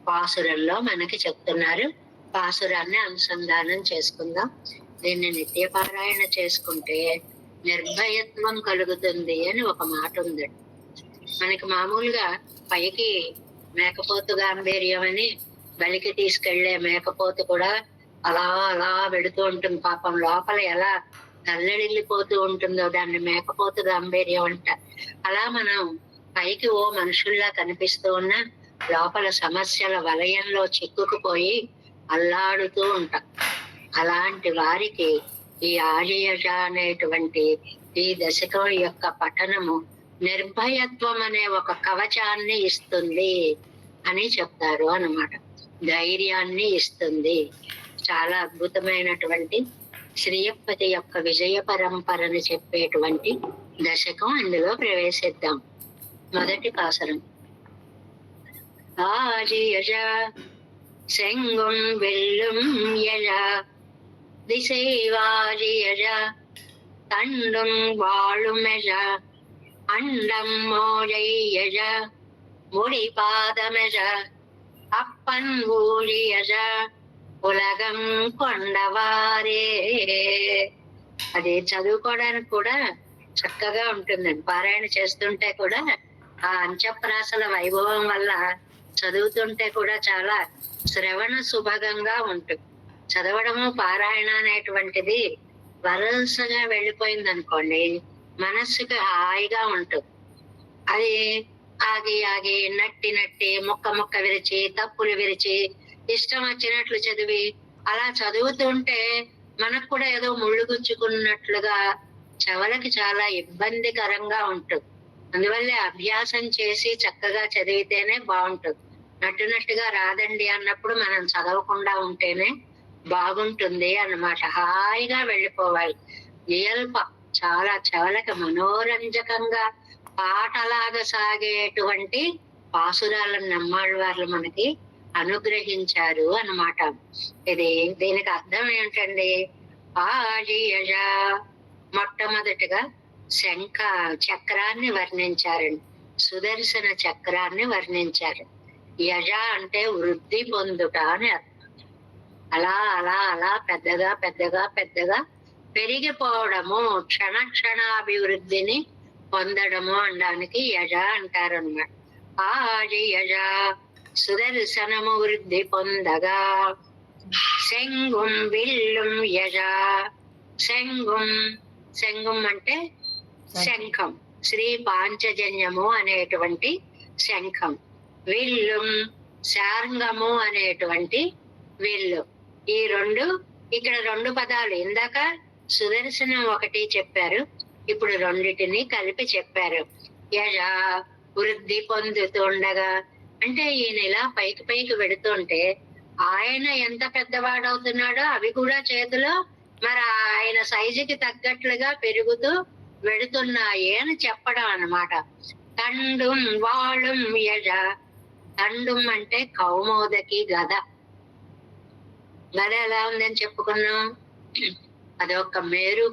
పాసురంలో మనకి చెప్తున్నారు. పాసురాన్ని అనుసంధానం చేసుకుందాం. దీన్ని నిత్యపారాయణ చేసుకుంటే నిర్భయత్వం కలుగుతుంది అని ఒక మాట ఉంది. మనకి మామూలుగా పైకి మేకపోతు గాంభీర్యం అని బలికి తీసుకెళ్లే మేకపోతు కూడా అలా అలా వెడుతూ ఉంటుంది. పాపం లోపల ఎలా తల్లడిల్లిపోతూ ఉంటుందో దాన్ని మేకపోతు గాంభీర్యం అంట. అలా మనం పైకి ఓ మనుషుల్లా కనిపిస్తూ ఉన్న లోపల సమస్యల వలయంలో చిక్కుకుపోయి అల్లాడుతూ ఉంటాం. అలాంటి వారికి ఈ ఆర్యజ అనేటువంటి ఈ దశకం యొక్క పఠనము నిర్భయత్వం అనే ఒక కవచాన్ని ఇస్తుంది అని చెప్తారు అన్నమాట. ధైర్యాన్ని ఇస్తుంది. చాలా అద్భుతమైనటువంటి శ్రీయపతి యొక్క విజయ పరంపరని చెప్పేటువంటి దశకం. అందులో ప్రవేశిద్దాం. మొదటి పాసరం. ஆழியழ செங்கும் வெல்லும் எழ திசைவாழியழ தண்டும் வாழுமெழ அண்டம் மோழை எழ முடி பாதமெழ அப்பன் ஊழியழ ఉలగం కొండవారే. అది చదువుకోవడానికి కూడా చక్కగా ఉంటుందండి. పారాయణ చేస్తుంటే కూడా ఆ అంచప్రాసల వైభవం వల్ల చదువుతుంటే కూడా చాలా శ్రవణ సుభగంగా ఉంటుంది. చదవడము పారాయణ అనేటువంటిది వరుసగా వెళ్ళిపోయింది అనుకోండి, మనస్సుకి హాయిగా ఉంటుంది. అది ఆగి ఆగి నట్టి నట్టి ముక్క ముక్క విరిచి తప్పులు విరిచి ఇష్టం వచ్చినట్లు చదివి అలా చదువుతుంటే మనకు కూడా ఏదో ముళ్ళు గుచ్చుకున్నట్లుగా చెవులకి చాలా ఇబ్బందికరంగా ఉంటుంది. అందువల్లే అభ్యాసం చేసి చక్కగా చదివితేనే బాగుంటుంది. నట్టునట్టుగా రాదండి అన్నప్పుడు మనం చదవకుండా ఉంటేనే బాగుంటుంది అన్నమాట. హాయిగా వెళ్ళిపోవాలి. నియల్ప చాలా చెవులకి మనోరంజకంగా పాటలాగా సాగేటువంటి పాసురాలను నమ్మాళ్ళ వాళ్ళు మనకి అనుగ్రహించారు అన్నమాట. దీనికి అర్థం ఏంటండి? ఆజియజ మొట్టమొదటిగా శంఖ చక్రాన్ని వర్ణించారండి. సుదర్శన చక్రాన్ని వర్ణించారు. యజ అంటే వృద్ధి పొందుట అని అర్థం. అలా అలా అలా పెద్దగా పెద్దగా పెద్దగా పెరిగిపోవడము, క్షణ క్షణాభివృద్ధిని పొందడము అనడానికి యజ అంటారు అన్నమాట. ఆజియజ సుదర్శనము వృద్ధి పొందగా శంగుం విల్లుం యజ. శంగుం, శంగుం అంటే శంఖం, శ్రీ పాంచజన్యము అనేటువంటి శంఖం. విల్లుం శార్ంగము అనేటువంటి విల్లు. ఈ రెండు ఇక్కడ రెండు పదాలు. ఇందాక సుదర్శనం ఒకటి చెప్పారు, ఇప్పుడు రెండిటిని కలిపి చెప్పారు. యజ వృద్ధి పొందుతుండగా అంటే ఈయన ఇలా పైకి పైకి వెడుతుంటే ఆయన ఎంత పెద్దవాడవుతున్నాడో అవి కూడా చేతిలో మరి ఆయన సైజుకి తగ్గట్లుగా పెరుగుతూ వెడుతున్నాయి అని చెప్పడం అన్నమాట. తండుం వాళుం యజ. తండుం అంటే కౌమోదకి గద. గద ఎలా ఉందని చెప్పుకున్నాం. అదొక మేరు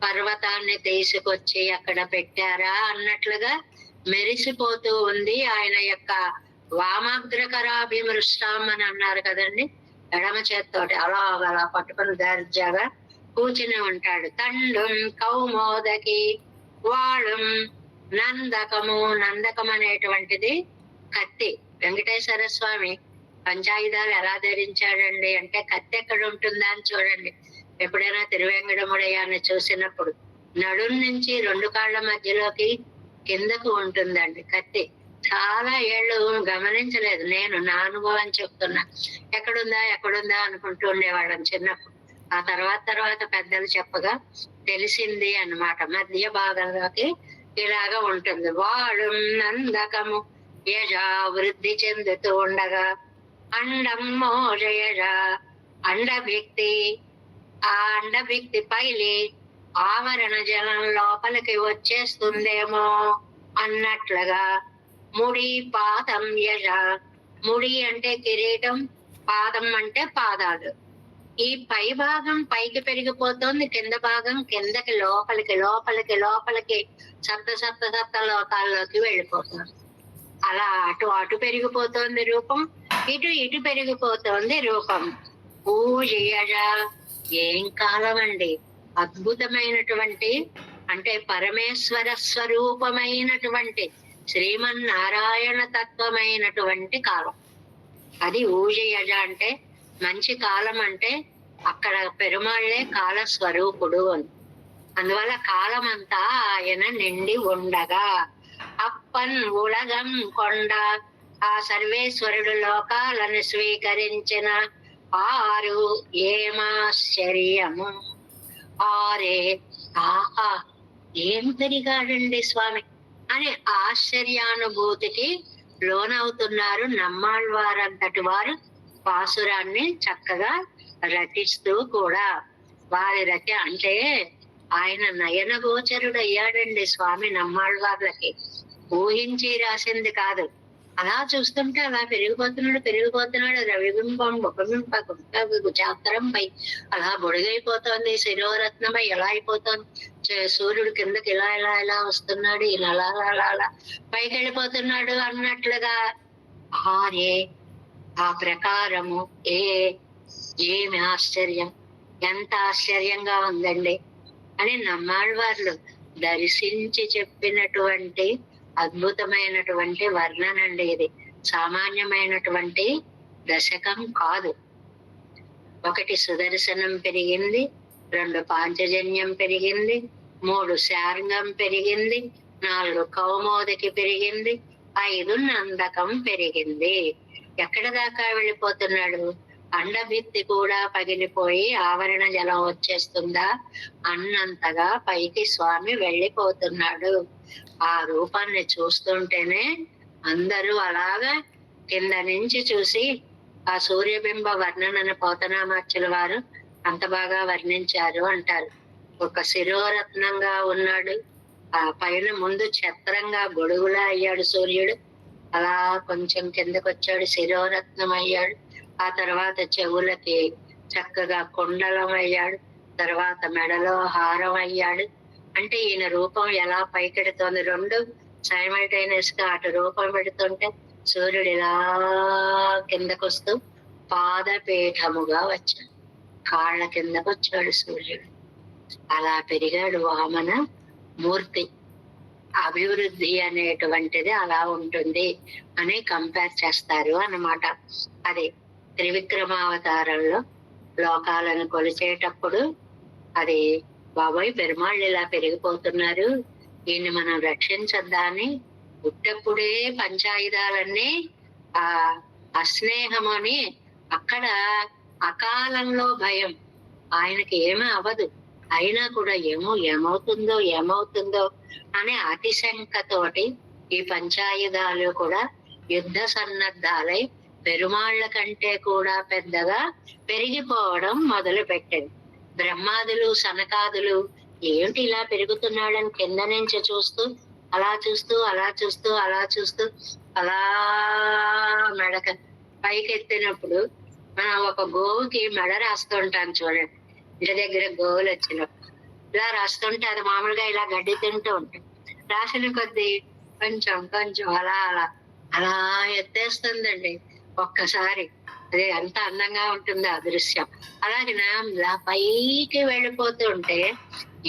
పర్వతాన్ని తీసుకొచ్చి అక్కడ పెట్టారా అన్నట్లుగా మెరిసిపోతూ ఉంది. ఆయన యొక్క వామాగ్రకరాభిమృష్టాం అని అన్నారు కదండి. ఎడమ చేత్తోటి అలా అలా పట్టుకుని దర్జాగా కూర్చుని ఉంటాడు. తండుం కౌమోదకి, వాళుం నందకము. నందకం అనేటువంటిది కత్తి. వెంకటేశ్వర స్వామి పంచాయుధాలు ఎలా ధరించాడండి అంటే కత్తి ఎక్కడ ఉంటుందా అని చూడండి. ఎప్పుడైనా తిరువేంకటముడయ్యాన్ని చూసినప్పుడు నడుం నుంచి రెండు కాళ్ళ మధ్యలోకి కిందకు ఉంటుందండి కత్తి. చాలా ఏళ్ళు గమనించలేదు నేను, నా అనుభవం చెప్తున్నా. ఎక్కడుందా అనుకుంటూ ఉండేవాళ్ళం చిన్నప్పుడు. ఆ తర్వాత పెద్దలు చెప్పగా తెలిసింది అన్నమాట. మధ్య భాగంలోకి ఇలాగా ఉంటుంది. వాడు నందకము యజ వృద్ధి చెందుతూ ఉండగా అండం మోజయజ. అండభిక్తి, ఆ అండభిక్తి పైలి ఆవరణ జలం లోపలికి వచ్చేస్తుందేమో అన్నట్లుగా ముడి పాదం యజ. ముడి అంటే కిరీటం, పాదం అంటే పాదాలు. ఈ పై భాగం పైకి పెరిగిపోతుంది, కింద భాగం కిందకి లోపలికి సప్త లోకాల్లోకి వెళ్ళిపోతుంది. అలా అటు పెరిగిపోతుంది రూపం, ఇటు ఇటు పెరిగిపోతోంది రూపం. పూజయజ ఏం కాలం అండి! అద్భుతమైనటువంటి, అంటే పరమేశ్వర స్వరూపమైనటువంటి శ్రీమన్నారాయణ తత్వమైనటువంటి కాలం అది. ఊజయజ అంటే మంచి కాలం, అంటే అక్కడ పెరుమాళ్లే కాల స్వరూపుడు అని. అందువల్ల కాలమంతా ఆయన నిండి ఉండగా అప్పన్ ఉలగం కొండ ఆ సర్వేశ్వరుడు లోకాలను స్వీకరించిన ఆరు ఏమాశ్చర్యము. ఆరే ఆహా ఏం పెరిగాడండి స్వామి అనే ఆశ్చర్యానుభూతికి లోనవుతున్నారు నమ్మాళ్వారంతటి వారు. పాసురాన్ని చక్కగా రచిస్తూ కూడా వారి అంటే ఆయన నయన గోచరుడు అయ్యాడండి స్వామి నమ్మాళ్వార్లకి. ఊహించి రాసింది కాదు. అలా చూస్తుంటే అలా పెరిగిపోతున్నాడు రవిబింబం ఉపబింబ గుచాత్తరంపై అలా బొడిగైపోతోంది. శిరోరత్నమై ఎలా అయిపోతోంది. సూర్యుడు కిందకి ఇలా ఇలా ఇలా వస్తున్నాడు, ఇలా అలా అలా అలా పైకి వెళ్ళిపోతున్నాడు అన్నట్లుగా. ఆరే ఆ ప్రకారము ఏమి ఆశ్చర్యం, ఎంత ఆశ్చర్యంగా ఉందండి అని నమ్మాళ్వార్లు దర్శించి చెప్పినటువంటి అద్భుతమైనటువంటి వర్ణనండి ఇది. సామాన్యమైనటువంటి దశకం కాదు. 1 సుదర్శనం పెరిగింది, 2 పాంచజన్యం పెరిగింది, 3 శార్ంగం పెరిగింది, 4 కౌమోదకి పెరిగింది, 5 నందకం పెరిగింది. ఎక్కడ దాకా వెళ్ళిపోతున్నాడు? అండభిత్తి కూడా పగిలిపోయి ఆవరణ జలం వచ్చేస్తుందా అన్నంతగా పైకి స్వామి వెళ్ళిపోతున్నాడు. ఆ రూపాన్ని చూస్తుంటేనే అందరూ అలాగా కింద నుంచి చూసి ఆ సూర్యబింబ వర్ణనను పోతనామాచ్యుల వారు అంత బాగా వర్ణించారు అంటారు. ఒక శిరోరత్నంగా ఉన్నాడు, ఆ పైన ముందు ఛత్రంగా గొడుగులా అయ్యాడు సూర్యుడు. అలా కొంచెం కిందకు వచ్చాడు, శిరోరత్నం అయ్యాడు. ఆ తర్వాత చెవులకి చక్కగా కుండలం అయ్యాడు, తర్వాత మెడలో హారం అయ్యాడు. అంటే ఈయన రూపం ఎలా పైకెడుతోంది, 2 సైమల్టైనస్ గా అటు రూపం పెడుతుంటే సూర్యుడు ఇలా కిందకొస్తూ పాదపీఠముగా వచ్చాడు, కాళ్ళ కిందకు వచ్చాడు సూర్యుడు. అలా పెరిగాడు వామన మూర్తి. అభివృద్ధి అనేటువంటిది అలా ఉంటుంది అని కంపేర్ చేస్తారు అన్నమాట. అది త్రివిక్రమావతారంలో లోకాలను కొలిచేటప్పుడు అది బాబాయ్ పెరుమాళ్ళు ఇలా పెరిగిపోతున్నారు, ఈయన్ని మనం రక్షించద్దాని పుట్టప్పుడే పంచాయుధాలన్నీ ఆ అస్నేహం అని అక్కడ అకాలంలో భయం. ఆయనకి ఏమీ అవ్వదు, అయినా కూడా ఏమవుతుందో అనే అతిశంకతోటి ఈ పంచాయుధాలు కూడా యుద్ధ సన్నద్ధాలై పెరుమాళ్ల కంటే కూడా పెద్దగా పెరిగిపోవడం మొదలు పెట్టింది. బ్రహ్మాదులు సనకాదులు ఏమిటి ఇలా పెరుగుతున్నాడని కింద నుంచి చూస్తూ అలా మెడక పైకెత్తినప్పుడు మనం ఒక గోవుకి మెడ రాస్తుంటాం చూడండి. ఇంటి దగ్గర గోవులు వచ్చినప్పుడు ఇలా రాస్తుంటే అది మామూలుగా ఇలా గడ్డి తింటూ ఉంటుంది. రాసిన కొద్దీ కొంచెం అలా ఎత్తేస్తుందండి ఒక్కసారి. అది ఎంత అందంగా ఉంటుంది ఆ దృశ్యం. అలాగే ఇలా పైకి వెళ్ళిపోతూ ఉంటే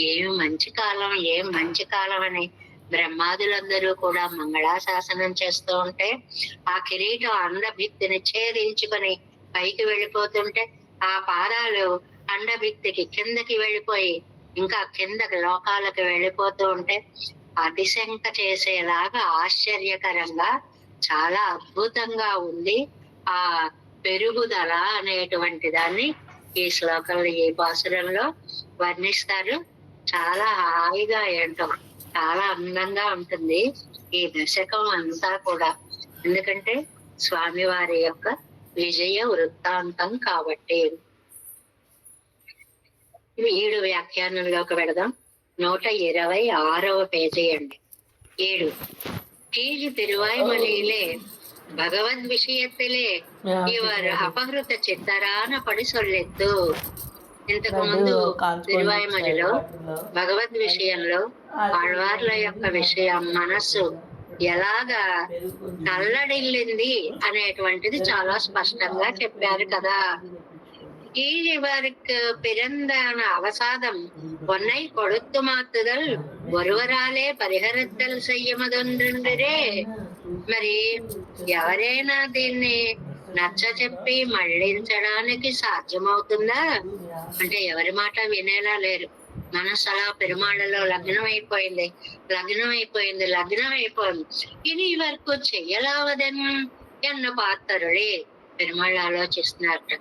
ఏం మంచి కాలం అని బ్రహ్మాదులందరూ కూడా మంగళాశాసనం చేస్తూ ఉంటే ఆ కిరీటం అండభిత్తిని ఛేదించుకొని పైకి వెళ్ళిపోతుంటే ఆ పాదాలు అండభిత్తికి కిందకి వెళ్ళిపోయి ఇంకా కిందకి లోకాలకు వెళ్ళిపోతూ ఉంటే అతిశంక చేసేలాగా ఆశ్చర్యకరంగా చాలా అద్భుతంగా ఉంది ఆ పెరుగుదల అనేటువంటి దాన్ని ఈ శ్లోకంలో ఈ పాసురంలో వర్ణిస్తారు. చాలా హాయిగా ఏంటో చాలా అందంగా ఉంటుంది ఈ దశకం అంతా కూడా. ఎందుకంటే స్వామివారి యొక్క విజయ వృత్తాంతం కాబట్టి. 7 వ్యాఖ్యానంలోకి వెళదాం. 126వ పేజీ అండి. 7 கீழ் திருவாய்மொழியிலே భగవద్ విషయத்திலே ఇవర్ అపహృత చిత్తరాన పడి సొల్లెత్తు. ఇంతకు ముందు తిరువాయిమలిలో భగవద్ విషయంలో ఆళ్వార్ల యొక్క విషయం మనస్సు ఎలాగా తల్లడిల్లింది అనేటువంటిది చాలా స్పష్టంగా చెప్పారు కదా. இவருக்கு பிறந்தான அவசாதம் பொன்னை கொடுத்து மாத்துதல் ஒருவராலே పరిహరించల్ చెయ్యమదొండ్రే. మరి ఎవరైనా దీన్ని నచ్చ చెప్పి మళ్ళించడానికి సాధ్యమవుతుందా అంటే ఎవరి మాట వినేలా లేరు. మనసు అలా పెరుమాళ్ళలో లగ్నం అయిపోయింది. ఇని ఇవరకు చెయ్యలావదన్ ఎన్న పాత్రలే పెరుమాళ్ళు ఆలోచిస్తున్నారట.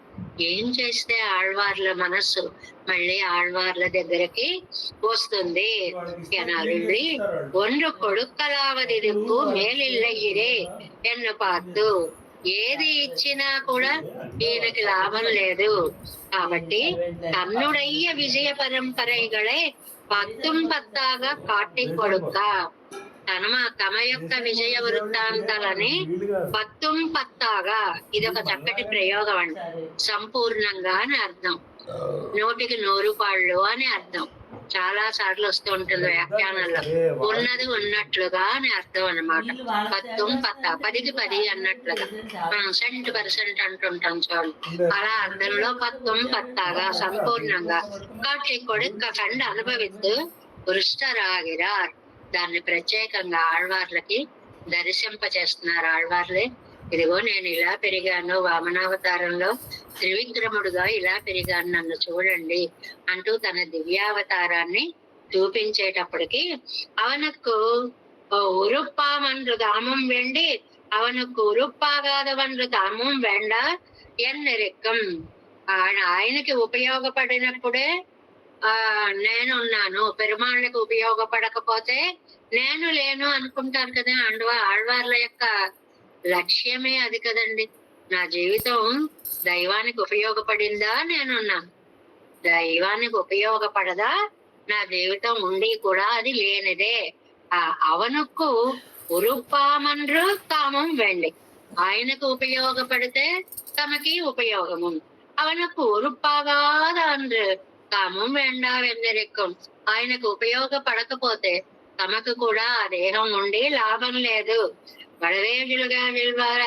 ఏం చేస్తే ఆళ్వార్ల మనస్సు మళ్ళీ ఆళ్వార్ల దగ్గరికి వస్తుంది అనాలి. ఒండ్రు కొడుక్కలావదికు మేలిల్లయ్యిరే ఎన్ను పాత్తు. ఏది ఇచ్చినా కూడా ఈయనకి లాభం లేదు. కాబట్టి తన్నుడయ్య విజయ పరంపరైగళే పత్తుం పత్తాగా కాటి కొడుక్క. తమ యొక్క విజయ వృత్తాంతాలని పత్తుం పత్తాగా, ఇది ఒక చక్కటి ప్రయోగం అండి. సంపూర్ణంగా అని అర్థం, 100కి 100 పాళ్ళు అని అర్థం. చాలా సార్లు వస్తూ ఉంటుంది వ్యాఖ్యానంలో. ఉన్నది ఉన్నట్లుగా అని అర్థం అన్నమాట. పత్తుం పత్తా, 10కి 10 అన్నట్లుగా. మనం 100% అంటుంటాం చూడండి. అలా అర్థంలో పత్తుం పత్తాగా సంపూర్ణంగా కాటి కొడుక్క కండ అనుభవిస్తూ వృష్టరాగిరార్. దాన్ని ప్రత్యేకంగా ఆళ్వార్లకి దర్శింప చేస్తున్నారు ఆళ్వార్లే. ఇదిగో నేను ఇలా పెరిగాను, వామనావతారంలో త్రివిక్రముడుగా ఇలా పెరిగాను, నన్ను చూడండి అంటూ తన దివ్యావతారాన్ని చూపించేటప్పటికి అవనకు ఉరుప్పామన్రు ధామం వెండి అవనకు ఉరుప్పాగాదవన్రు ధామం వెండ ఎన్నెరెక్కం. ఆయనకి ఉపయోగపడినప్పుడే నేనున్నాను, పెరుమాళ్ళకి ఉపయోగపడకపోతే నేను లేను అనుకుంటారు కదా. ఆళ్వార్ల యొక్క లక్ష్యమే అది కదండి. నా జీవితం దైవానికి ఉపయోగపడిందా, నేనున్నాను. దైవానికి ఉపయోగపడదా, నా జీవితం ఉండి కూడా అది లేనిదే. అవనుకు ఉరుపామన్రు తామం వెండి. ఆయనకు ఉపయోగపడితే తమకి ఉపయోగము. అవనకు ఉరుపాగాదన్రు తామం వెండా వెన్నెరెక్కం. ఆయనకు ఉపయోగపడకపోతే తమకు కూడా ఆ దేహం ఉండి లాభం లేదు. వడవేజులుగా నిల్వారే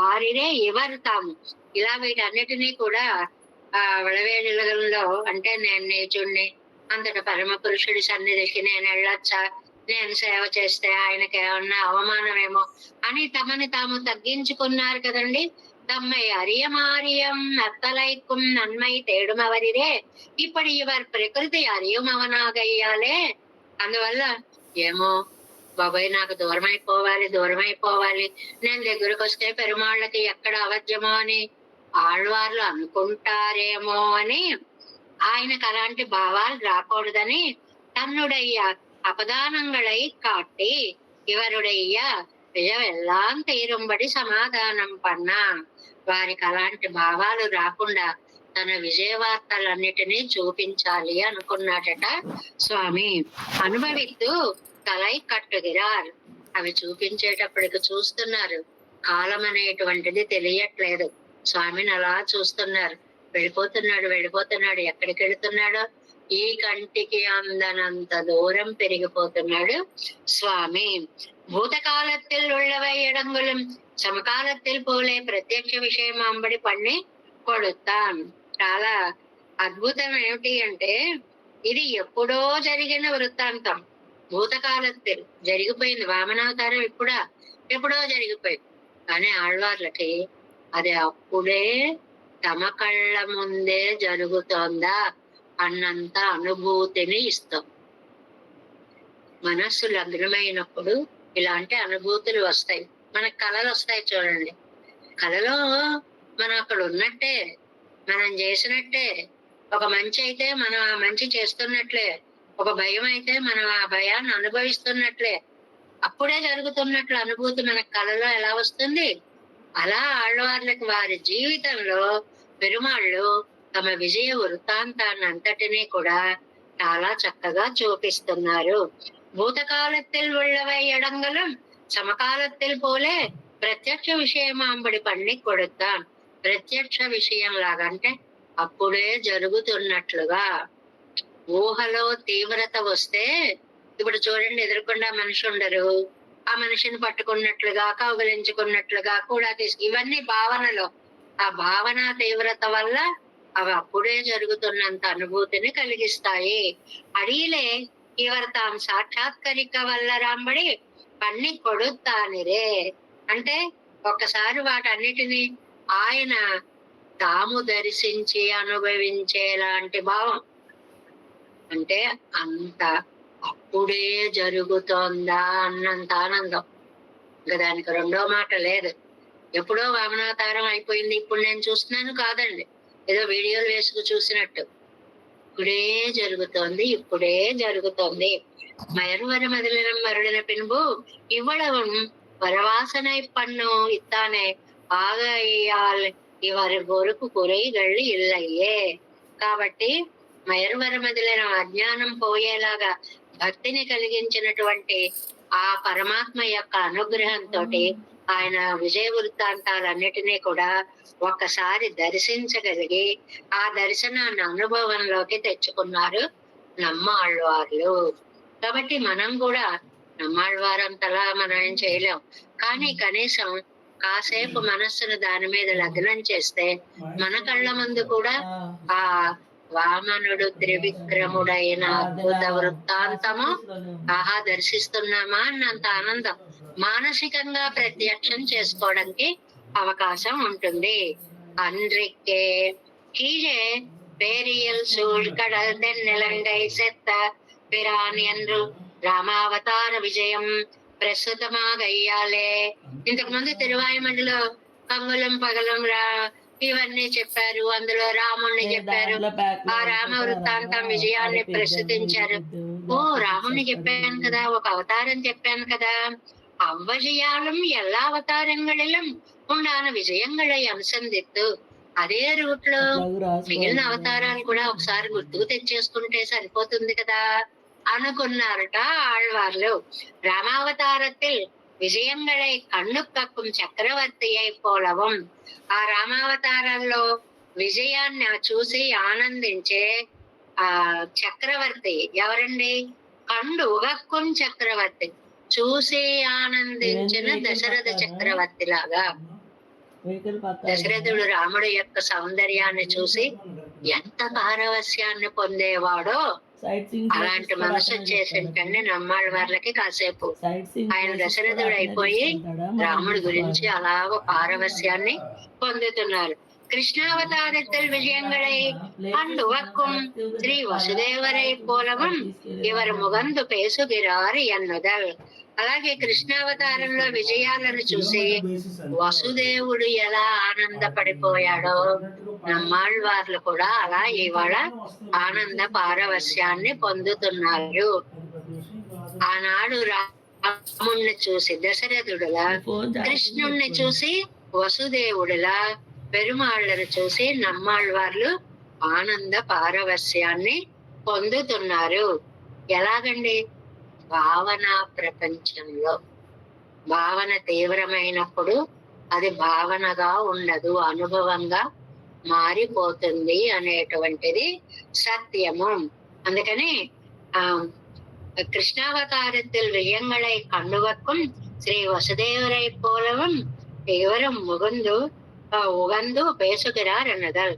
ఆరిరే ఇవరు తాము. ఇలా వీటన్నిటినీ కూడా వడవేజులలో అంటే నేను నీచుణ్ణి, అంతట పరమ పురుషుడి సన్నిధికి నేను వెళ్ళొచ్చా, నేను సేవ చేస్తే ఆయనకి ఏమన్నా అవమానమేమో అని తమని తాము తగ్గించుకున్నారు కదండి. தம்மை அறியமாரியம் நத்தலைக்கும் நன்மை தேடுமவரிరే இப்படி இவர் ప్రకృతి அறியுమవనాగయ్యాలే. అందువల్ల ఏమో బాబాయ్ నాకు దూరం అయిపోవాలి, నేను దగ్గరకు వస్తే పెరుమాళ్ళకి ఎక్కడ అవధ్యమో అని ఆళ్వార్లు అనుకుంటారేమో అని ఆయనకు అలాంటి భావాలు రాకూడదని తన్నుడయ్య అపదానంగళై కాట్టి ఇవరుడయ్య విజయెల్లాం తీరుంబడి సమాధానం పన్నా. వారికి అలాంటి భావాలు రాకుండా తన విజయ వార్తలన్నిటినీ చూపించాలి అనుకున్నాడట స్వామి. అనుభవిస్తూ తలై కట్టుగిరారు. అవి చూపించేటప్పటికి చూస్తున్నారు, కాలం అనేటువంటిది తెలియట్లేదు. స్వామిని అలా చూస్తున్నారు. వెళ్ళిపోతున్నాడు. ఎక్కడికి వెళుతున్నాడో ఈ కంటికి అందనంత దూరం పెరిగిపోతున్నాడు స్వామి. భూతకాలத்தில் உள்ளவை இடங்களும் సమకాలத்தில் పోలే ప్రత్యక్ష విషయం అంబడి పన్ని కొడుతాం. చాలా అద్భుతం ఏమిటి అంటే ఇది ఎప్పుడో జరిగిన వృత్తాంతం. భూతకాలத்தில் జరిగిపోయింది. వామనావతారం ఎప్పుడో జరిగిపోయింది. కానీ ఆళ్వార్లకి అది అప్పుడే తమ కళ్ళ ముందే జరుగుతోందా అన్నంత అనుభూతిని ఇస్తాం. మనస్సు లగ్నమైనప్పుడు ఇలాంటి అనుభూతులు వస్తాయి. మనకు కళలు వస్తాయి చూడండి. కళలో మనం అక్కడ ఉన్నట్టే, మనం చేసినట్టే. ఒక మంచి అయితే మనం ఆ మంచి చేస్తున్నట్లే, ఒక భయం అయితే మనం ఆ భయాన్ని అనుభవిస్తున్నట్లే, అప్పుడే జరుగుతున్నట్లు అనుభూతి మనకు కళలో ఎలా వస్తుంది. అలా ఆళ్వార్లకు వారి జీవితంలో పెరుమాళ్ళు తమ విజయ వృత్తాంతాన్ని అంతటినీ కూడా చాలా చక్కగా చూపిస్తున్నారు. భూతకాలத்தில் உள்ளவை இடங்களும் సమకాలத்தில் పోలే ప్రత్యక్ష విషయమాంబడి పండి కొడుతాం. ప్రత్యక్ష విషయం లాగా అంటే అప్పుడే జరుగుతున్నట్లుగా. ఊహలో తీవ్రత వస్తే ఇప్పుడు చూడండి, ఎదురుకుండా మనిషి ఉండరు, ఆ మనిషిని పట్టుకున్నట్లుగా, కౌగిలించుకున్నట్లుగా కూడా ఇవన్నీ భావనలో. ఆ భావన తీవ్రత వల్ల అవి అప్పుడే జరుగుతున్నంత అనుభూతిని కలిగిస్తాయి. అడిగిలే ఇవర్ తాం సాక్షాత్కరిక వల్ల రాంబడి పన్ని కొడుతానిరే. అంటే ఒక్కసారి వాటన్నిటిని ఆయన తాము దర్శించి అనుభవించేలాంటి భావం. అంటే అంత అప్పుడే జరుగుతోందా అన్నంత ఆనందం. ఇంకా దానికి రెండో మాట లేదు. ఎప్పుడో వామనావతారం అయిపోయింది, ఇప్పుడు నేను చూస్తున్నాను కాదండి, ఏదో వీడియోలు వేసుకు చూసినట్టు. ఇప్పుడే జరుగుతోంది, ఇప్పుడే జరుగుతోంది. మయర్వర మదిలినం మరుడిన పిన్బు ఇవ్వడం వరవాసనై పన్ను ఇత్తానే ఆగ ఇవరి గొరుకు కురైగళ్ళి ఇల్లయ్యే. కాబట్టి మయర్వర మదిలిన అజ్ఞానం పోయేలాగా భక్తిని కలిగించినటువంటి ఆ పరమాత్మ యొక్క అనుగ్రహంతో ఆయన విజయ వృత్తాంతాలన్నిటినీ కూడా ఒక్కసారి దర్శించగలిగి ఆ దర్శనాన్ని అనుభవంలోకి తెచ్చుకున్నారు నమ్మాళ్ళవార్లు. కాబట్టి మనం కూడా నమ్మాళ్ళవారంతలా మనం ఏం చేయలేం, కానీ కనీసం కాసేపు మనస్సును దాని మీద లగ్నం చేస్తే మన కళ్ళ ముందు కూడా ఆ వామనుడు త్రివిక్రముడైన అద్భుత వృత్తాంతము ఆహా దర్శిస్తున్నామా అన్నంత ఆనందం మానసికంగా ప్రత్యక్షం చేసుకోవడానికి అవకాశం ఉంటుంది. அன்றைக்கே கீழே பேரியல் சூழ் கடல் தென்னிலங்கை செத்த பிரான் என்று రామావతార విజయం ప్రస్తుతமாக అయ్యాలే. ఇంతకు ముందు తిరువాయుమడిలో కంగులం పగలం ఇవన్నీ చెప్పారు, అందులో రాముణ్ణి చెప్పారు, ఆ రామ వృత్తాంతం విజయాన్ని ప్రస్తుతించారు. ఓ రాముణ్ణి చెప్పాను కదా, ఒక అవతారం చెప్పాను కదా, అవ్వజయాలం எல்லா అవతారంగళిலும் ఉండాన విజయంగళై అనుసంధిత్తు. అదే రూట్ లో మిగిలిన అవతారాలు కూడా ఒకసారి గుర్తుకు తెచ్చేసుకుంటే సరిపోతుంది కదా అనుకున్నారట ఆళ్వార్లు. రామావతారத்தில் విజయంగళై కన్ను కక్కుం చక్రవర్తియై పోలవం. ఆ రామావతారాల్లో విజయాన్ని చూసి ఆనందించే ఆ చక్రవర్తి ఎవరండి? కండు ఉగక్కుం చక్రవర్తి, చూసి ఆనందించిన దశరథ చక్రవర్తి లాగా. దశరథుడు రాముడు యొక్క సౌందర్యాన్ని చూసి ఎంత పారవస్యాన్ని పొందేవాడో అలాంటి మనసు వచ్చేసింటండి నమ్మాళ్ళ వాళ్ళకి. కాసేపు ఆయన దశరథుడు అయిపోయి రాముడి గురించి అలాగ పారవస్యాన్ని పొందుతున్నారు. కృష్ణావతారத்தில் విజయంగళై కండువక్కుం శ్రీ వసుదేవరై పోలవం ఇవరు ముగందు పేసుగిరారి ఎన్నుదల్. అలాగే కృష్ణావతారంలో విజయాలను చూసి వసుదేవుడు ఎలా ఆనందపడిపోయాడో నమ్మాళ్ళవార్లు కూడా అలా ఇవాళ ఆనంద పారవస్యాన్ని పొందుతున్నారు. ఆనాడు రాముణ్ణి చూసి దశరథుడులా, కృష్ణుణ్ణి చూసి వసుదేవుడులా, పెరుమాళ్లను చూసి నమ్మాళ్ళవార్లు ఆనంద పారవస్యాన్ని పొందుతున్నారు. ఎలాగండి? భావన ప్రపంచంలో భావన తీవ్రమైనప్పుడు అది భావనగా ఉండదు, అనుభవంగా మారిపోతుంది అనేటువంటిది సత్యము. అందుకని కృష్ణావతారத்தில் విజయంగళై కండువక్కుం శ్రీ వసుదేవరై పోలవం తీవ్రం ఉగందు పేసుగిరార్ అన్నదల్.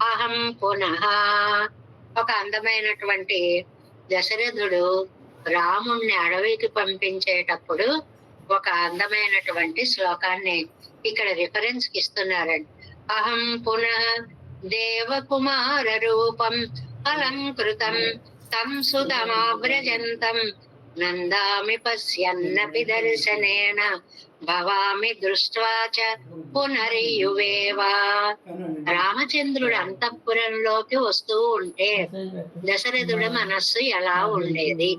అహం పునః. ఒక అందమైనటువంటి దశరథుడు రాముణ్ణి అడవికి పంపించేటప్పుడు ఒక అందమైనటువంటి శ్లోకాన్ని ఇక్కడ రిఫరెన్స్ కి ఇస్తున్నారండి. అహం పునః దేవకుమార రూపం అలంకృతం తం సుతమావ్రజంతం నందామి పశ్యన్నపి దర్శనేన భవామి దృష్ట్వా చ పునర్యువేవా. రామచంద్రుడు అంతఃపురంలోకి వస్తూ ఉంటే దశరథుడి మనస్సు ఎలా ఉండేది?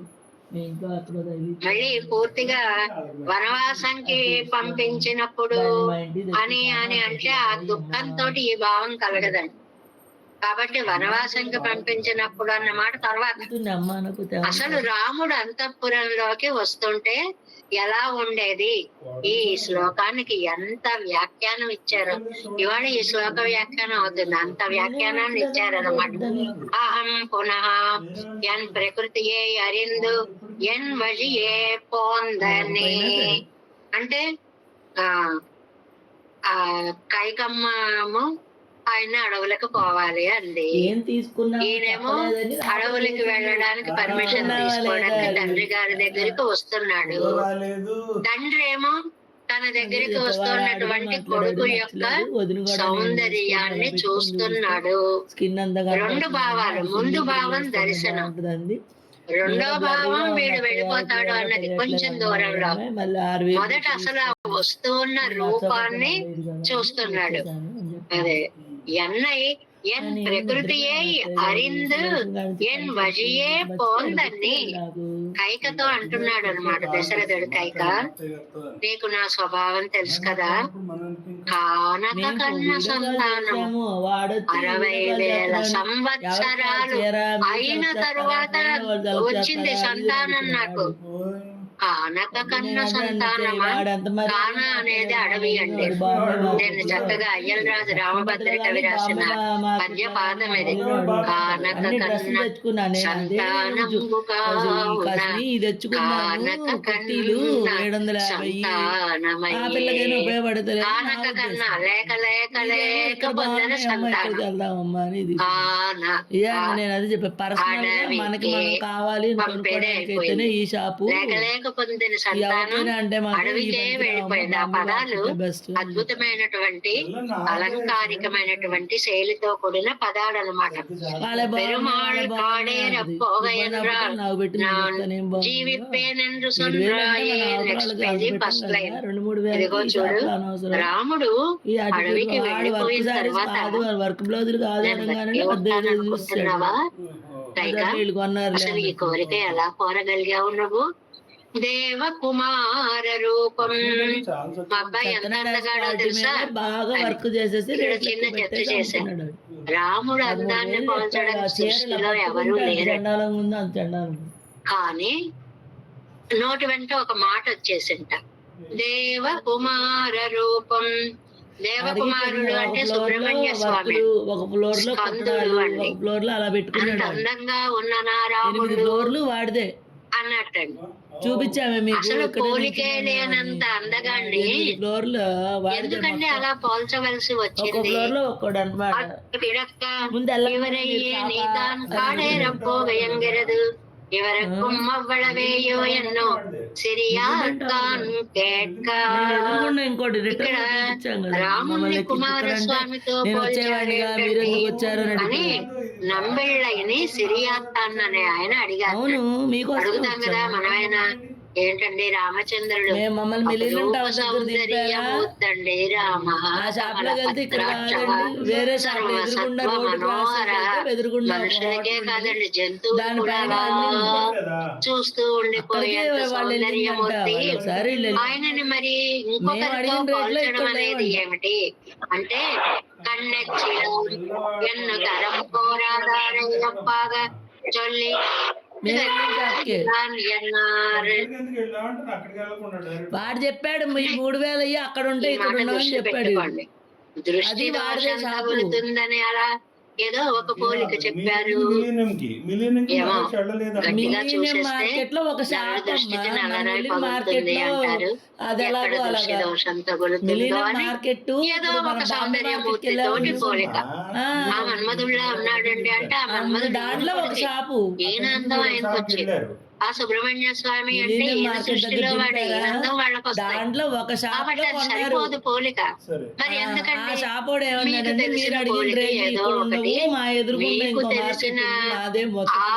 మళ్ళీ పూర్తిగా వనవాసంకి పంపించినప్పుడు అని అంటే ఆ దుఃఖంతో ఈ భావం కలగదండి. కాబట్టి వనవాసంకి పంపించినప్పుడు అన్నమాట తర్వాత. అసలు రాముడు అంతఃపురంలోకి వస్తుంటే ఎలా ఉండేది? ఈ శ్లోకానికి ఎంత వ్యాఖ్యానం ఇచ్చారు. ఇవాళ ఈ శ్లోక వ్యాఖ్యానం అవుతుంది, అంత వ్యాఖ్యానాన్ని ఇచ్చారన్నమాట. అహం పునః ఎన్ ప్రకృతియే అరిందు ఎన్ వజియే పోందని అంటే ఆ ఆ కైకమ్మము ఆయన అడవులకు పోవాలి అంది. ఏం తీసుకున్నా ఈయనేమో అడవులకి వెళ్ళడానికి పర్మిషన్ తీసుకోవడానికి తండ్రి గారి దగ్గరికి వస్తున్నాడు. తండ్రి ఏమో తన దగ్గరికి వస్తున్నటువంటి కొడుకు యొక్క సౌందర్యాన్ని చూస్తున్నాడు. రెండు భావాలు, ముందు భావం దర్శనం, రెండో భావం వీడు వెళ్ళిపోతాడు అన్నది కొంచెం దూరంలో. మొదట అసలు ఆ వస్తూ ఉన్న రూపాన్ని చూస్తున్నాడు. అదే ఎన్నై ఎన్ ప్రకృతియే అరిందు ఎన్ వజియే పోందని కైకతో అంటున్నాడు అనమాట దశరథుడు. కైక, నీకు నా స్వభావం తెలుసు కదా, కానక కన్న సంతానం 60,000 సంవత్సరాలు అయిన తరువాత వచ్చింది సంతానం నాకు. కానక కన్న సంతానమా? కాన అనేది అడవి అండి. నేను చక్కగా అయ్యలరాజు రామభద్ర కవి రాసిన పద్యపాదం ఇది. కానక కన్న సంతానము కావున కానక కన్న సంతానమై కానక కన్నా లేక లేక లేక పొందిన సంతానం కాన పంపేదే ఈ షాపు లేక లేక పొందిన సంతానం అడవికే వెళ్ళిపోయింది. ఆ పదాలు అద్భుతమైనటువంటి అలంకారికమైనటువంటి శైలితో కూడిన పదాలు అన్నమాట. పెరుమాళ్ పాడేరపోగయన్రాల్ జీవిప్పేనెందు సొన్రాయే. Next page first line. ఇదిగో చూడు, రాముడు అడవికి వెళ్ళిపోయిన తర్వాత ఏమంటాననుకుంటున్నావా? అసలు ఈ కోరిక ఎలా కోరగలిగావు నువ్వు? దేవకుమార రూపం. మా అబ్బాయి ఎంత అందగాడో తెలుసా? ఇక్కడ చిన్న చర్చ చేశాను. రాముడు అందాన్ని పోల్చడం సృష్టిలో ఎవరూ లేరు. కానీ నోటి వెంట ఒక మాట వచ్చేసింట, దేవకుమార రూపం. దేవకుమారుడు అంటే సుబ్రహ్మణ్య స్వామి, స్కందుడు అండి. అంత అందంగా ఉన్న నా రాముడు వాడిదే అన్నట్టండి. చూపించామే అసలు పోలికే లేనంత అందగాండి. ఎందుకంటే అలా పోల్చవలసి వచ్చింది. ఇవరయ్యే నీతాన్ కాడేరపోగయంగిరదు இவருக்கும் அவ்வளவேயோ என்னோ సిరియాన్ కేట్క. ఇక్కడ రాముని కుమారస్వామితో పోల్చాడు అని నంబెళ్ళని సిరియాత్తాన్ అనే ఆయన అడిగారు. అడుగుతాం కదా మనమైనా, ఏంటండి రామచంద్రుడు సౌందర్యమూర్తండి రామ సర్వసత్వ మనోహర. మనుషులకే కాదండి జంతువులు కూడా చూస్తూ ఉండిపోయేంత సౌందర్యమూర్తి ఆయనని మరి ఇంకొకరితో పోల్చడం అనేది ఏమిటి అంటే, కన్నెచ్చిలో ఎన్ను తరం పోరాడారయ్యప్పాగా చొల్లి వాడు చెప్పాడు మీ 3,000 అక్కడ ఉంటే ఇక్కడ ఉండవని చెప్పాడు. దృష్టి దోషం తగులుతుందని అలా ఏదో ఒక పోలిక చెప్పారు. ఏమో గట్టిగా చూసేస్తే దృష్టికి నల్లరాయి పగులుతుంది అంటారు. ఎక్కడ దృష్టి దోషం తగులుతుందో అని ఏదో ఒక సౌందర్యమూర్తితోటి పోలిక. ఆ మన్మధుడిలా ఉన్నాడండి అంటే ఆ మన్మధుడు ఈయన అందం ఆయనకు వచ్చింది. ఆ సుబ్రహ్మణ్య స్వామి అంటే ఈయన సృష్టిలో వాడే అందం వాళ్ళకి వస్తాయి కాబట్టి అది సరిపోదు పోలిక. మరి ఎందుకంటే మీకు తెలిసిన పోలిక ఏదో ఒకటి మీకు తెలిసిన ఆ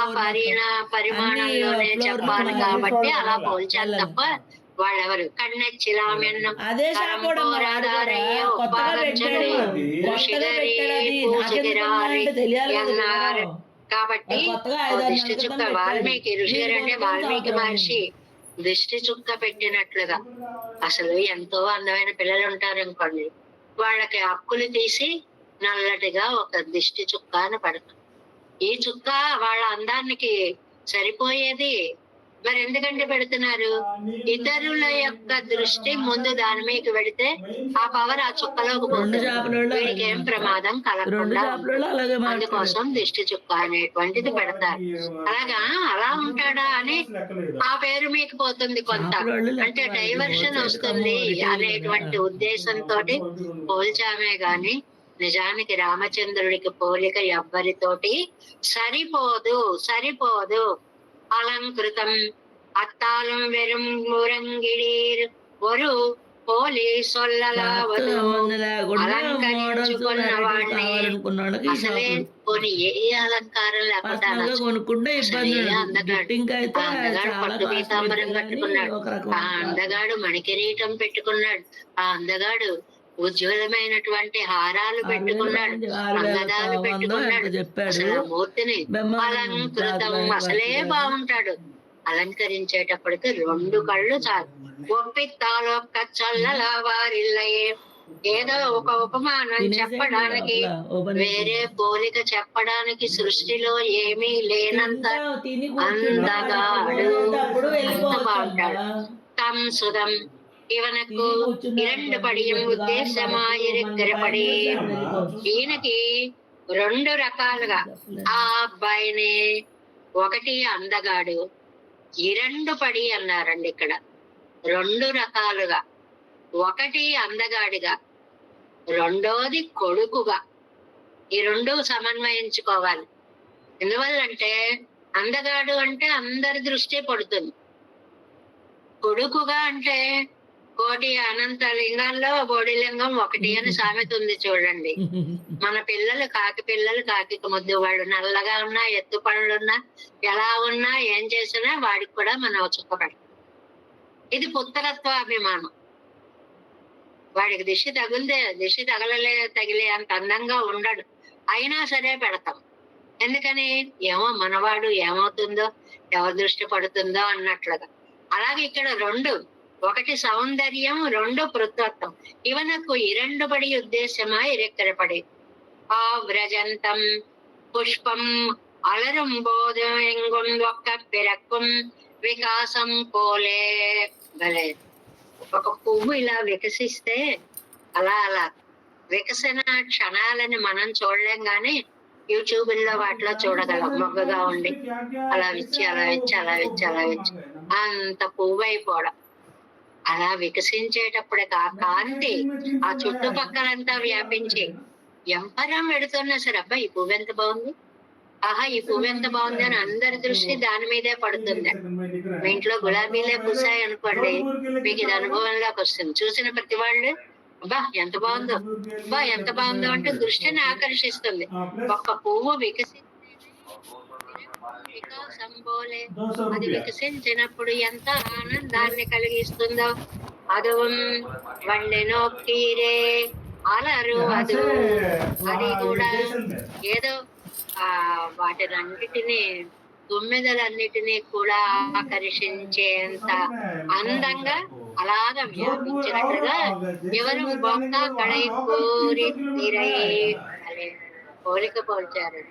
పరిమాణంలోనే చెప్పాలి కాబట్టి అలా పోల్చాలి తప్ప వాళ్ళెవరు కన్నెచ్చిలామెన్ను కాబట్టి దిష్టి చుక్క వాల్మీకి ఋషి అంటే వాల్మీకి మహర్షి దిష్టి చుక్క పెట్టినట్లుగా. అసలు ఎంతో అందమైన పిల్లలు ఉంటారు అనుకోండి, వాళ్ళకి అక్కులు తీసి నల్లటిగా ఒక దిష్టి చుక్క అని పడుతుంది. ఈ చుక్క వాళ్ళ అందానికి సరిపోయేది మరి ఎందుకంటే పెడుతున్నారు? ఇతరుల యొక్క దృష్టి ముందు దాని మీదకి వెడితే, ఆ పవర్ ఆ చుక్కలోకి 2 పోతుంది. చేపలోళ్ళు అలాగే వీడికేం మాట్లాడారు. ప్రమాదం 2 కలగకుండా ఉంటుంది. చేపలోళ్ళు అలాగే మాట్లాడారు. అందుకోసం దిష్టి చుక్క అనేటువంటిది పెడతారు. అలాగా అలా ఉంటాడా అని ఆ పేరు మీకు పోతుంది కొంత. చేపలోళ్ళు లెక్క అంటే వాళ్ళకి డైవర్షన్ మోచేతికి అమ్మో వస్తుంది రిటైల్‌లోనా? అనేటువంటి ఉద్దేశంతోటి పోల్చామే గాని, నిజానికి రామచంద్రుడికి పోలిక ఎవ్వరితోటి సరిపోదు. సరిపోదు. అలంకృతం అత్తాలం వెறுం మురంగిడీర్ ఒరు పోలి క్లాత్‌తో సొల్లలావదు సంబంధం లేకుండా మోడల్స్, అలంకరించుకున్న వెరైటీస్ వాణ్ణి కావాలనుకున్నోళ్ళకి ఈ అసలే షాపులు. పోనీ ఏ అలంకారం లేకుండా పర్సనల్‌గా అనొచ్చు. కొనుక్కుంటే అసలే ఇబ్బందుండదు. అందగాడు. గిఫ్టింగ్‌కయితే ఆ అందగాడు చాలా పట్టు కాస్ట్ పీతాంబరం పెడితే గాని కట్టుకున్నాడు. ఒక ఆ రకమైన క్లాత్. అందగాడు మణికిరీటం పెట్టుకున్నాడు. ఆ అందగాడు ఉజ్వలమైనటువంటి హారాలు 6,000 పెట్టుకున్నాడు. పైన అంగదాలు 6,100 ఎంతో పెట్టుకున్నాడు. చెప్పాడు. అసలు ఆ మూర్తిని బ్రహ్మాండంగా ఉంది. అలంకృతం క్లాత్ గాని అసలే వర్క్ గాని. బాగుంటాడు. అలంకరించేటప్పటికి 2 కళ్ళు చాలు. ఒప్పిత్తాలొక్క చల్లల వారిల్లయే. ఏదో ఒక ఉపమానం తినేసేయండి చెప్పడానికి, లోపల ఓపెన్ వేరే అయిపోయింది. పోలిక చెప్పడానికి సృష్టిలో ఏమీ లేనంత తిని కూర్చుంటారు. అందగాడు. అప్పటికప్పుడు అంత వెళ్ళిపోవచ్చమ్మా. బాగుంటాడు. తం సుధం ఇవనకు తిని కూర్చున్నారు ఇరండు అనుకోండి, పడియం ఎప్పుడు కావాలంటే మనకు ఉద్దేశమాయిరెక్కరపడి వెళ్ళిపోవచ్చు. ఈయనకి 2 రకాలుగా ఆ అబ్బాయిని ఒకటి అందగాడు, ఇరండు పడి అన్నారండి ఇక్కడ. 2 రకాలుగా. ఒకటి అందగాడిగా, రెండోది కొడుకుగా. ఈ 2 సమన్వయించుకోవాలి. ఎందువల్లంటే అందగాడు అంటే అందరి దృష్టి పడుతుంది. కొడుకుగా అంటే కోటి అనంత లింగాల్లో బోడిలింగం ఒకటి అని సామెత ఉంది చూడండి. మన పిల్లలు కాకి ముద్దు. వాళ్ళు నల్లగా ఉన్నా, ఎత్తు పనులున్నా, ఎలా ఉన్నా, ఏం చేసినా వాడికి కూడా మనం చుక్క పెడతాం. ఇది పుత్రత్వాభిమానం. వాడికి దిష్టి తగిలే అంత అందంగా ఉండడు. అయినా సరే పెడతాం. ఎందుకని? ఏమో మనవాడు ఏమవుతుందో, ఎవరి దృష్టి పడుతుందో అన్నట్లుగా. అలాగే ఇక్కడ 2, ఒకటి సౌందర్యం, 2 పృథ్వత్వం. ఇవనకు 2 పడి ఉద్దేశమా ఇరెక్కరపడి ఆ వ్రజంతం పుష్పం అలரும் బోధం ఎంగుం ఒక్క పిరక్కుం వికాసం పోలే. భలే ఒక పువ్వు ఇలా వికసిస్తే అలా వికసన క్షణాలని మనం చూడలేం గాని యూట్యూబ్ లో వాటిలో చూడగలం. మొగ్గగా ఉండి అలా విచ్చి అంత పువ్వు అయిపోవడం. అలా వికసించేటప్పుడే ఆ కాంతి ఆ చుట్టుపక్కలంతా వ్యాపించి ఎంపరం వెడుతున్నా సరే, అబ్బా ఈ పువ్వు ఎంత బాగుంది, ఆహా ఈ పువ్వు ఎంత బాగుంది అని అందరి దృష్టి దాని మీదే పడుతుంది. మీ ఇంట్లో గులాబీలే పూసాయి అనుకోండి, మీకు ఇది అనుభవంలోకి వస్తుంది. చూసిన ప్రతి వాళ్ళు అబ్బా ఎంత బాగుందో, అబ్బా ఎంత బాగుందో అంటే దృష్టిని ఆకర్షిస్తుంది. ఒక్క పువ్వు వికాసం పోలే. అది వికసించినప్పుడు ఎంత ఆనందాన్ని కలిగిస్తుందో. అదుం వళ్ళెనో కీరే అలరు అదు. అది కూడా ఏదో వాటినన్నిటినీ, తుమ్మెదలన్నిటినీ కూడా ఆకర్షించేంత అందంగా అలాగా వ్యాపించినట్లుగా ఎవరు బొక్క కడై కోరి తీరై అనే పోలిక పోల్చారు.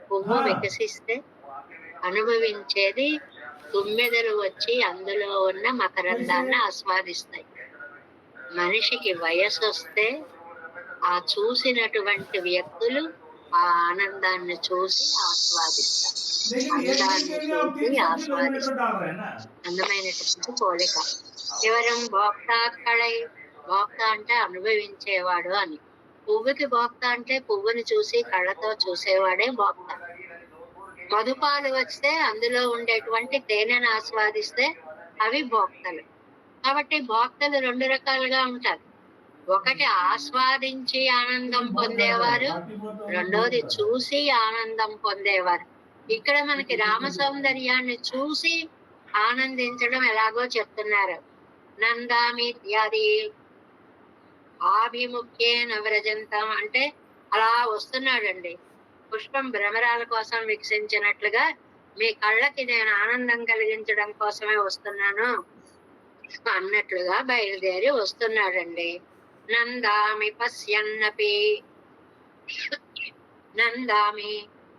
పువ్వు వికసిస్తే అనుభవించేది తుమ్మెదలు వచ్చి అందులో ఉన్న మకరందాన్ని ఆస్వాదిస్తాయి. మనిషికి వయసు వస్తే ఆ చూసినటువంటి వ్యక్తులు ఆ ఆనందాన్ని చూసి ఆస్వాదిస్తారు. అందాన్ని చూసి ఆస్వాదిస్తారు. అందమైనటువంటి పోలిక. ఎవరం భోక్తాక్కడై. భోక్త అంటే అనుభవించేవాడు అని. పువ్వుకి భోక్త అంటే పువ్వుని చూసి కళ్ళతో చూసేవాడే భోక్త. మధుపాలు వస్తే అందులో ఉండేటువంటి తేనెను ఆస్వాదిస్తే అవి భోక్తలు. కాబట్టి భోక్తలు 2 రకాలుగా ఉంటారు. ఒకటి ఆస్వాదించి ఆనందం పొందేవారు, రెండోది చూసి ఆనందం పొందేవారు. ఇక్కడ మనకి రామ సౌందర్యాన్ని చూసి ఆనందించడం ఎలాగో చెప్తున్నారు. నందామి ఇత్యాది ఆభిముఖ్యేన వ్రజంతం అంటే అలా వస్తున్నాడండి. పుష్పం భ్రమరాల కోసం వికసించినట్లుగా మీ కళ్ళకి నేను ఆనందం కలిగించడం కోసమే వస్తున్నాను అన్నట్లుగా బయలుదేరి వస్తున్నాడండి. నందామి పశ్యన్నపి. నందామి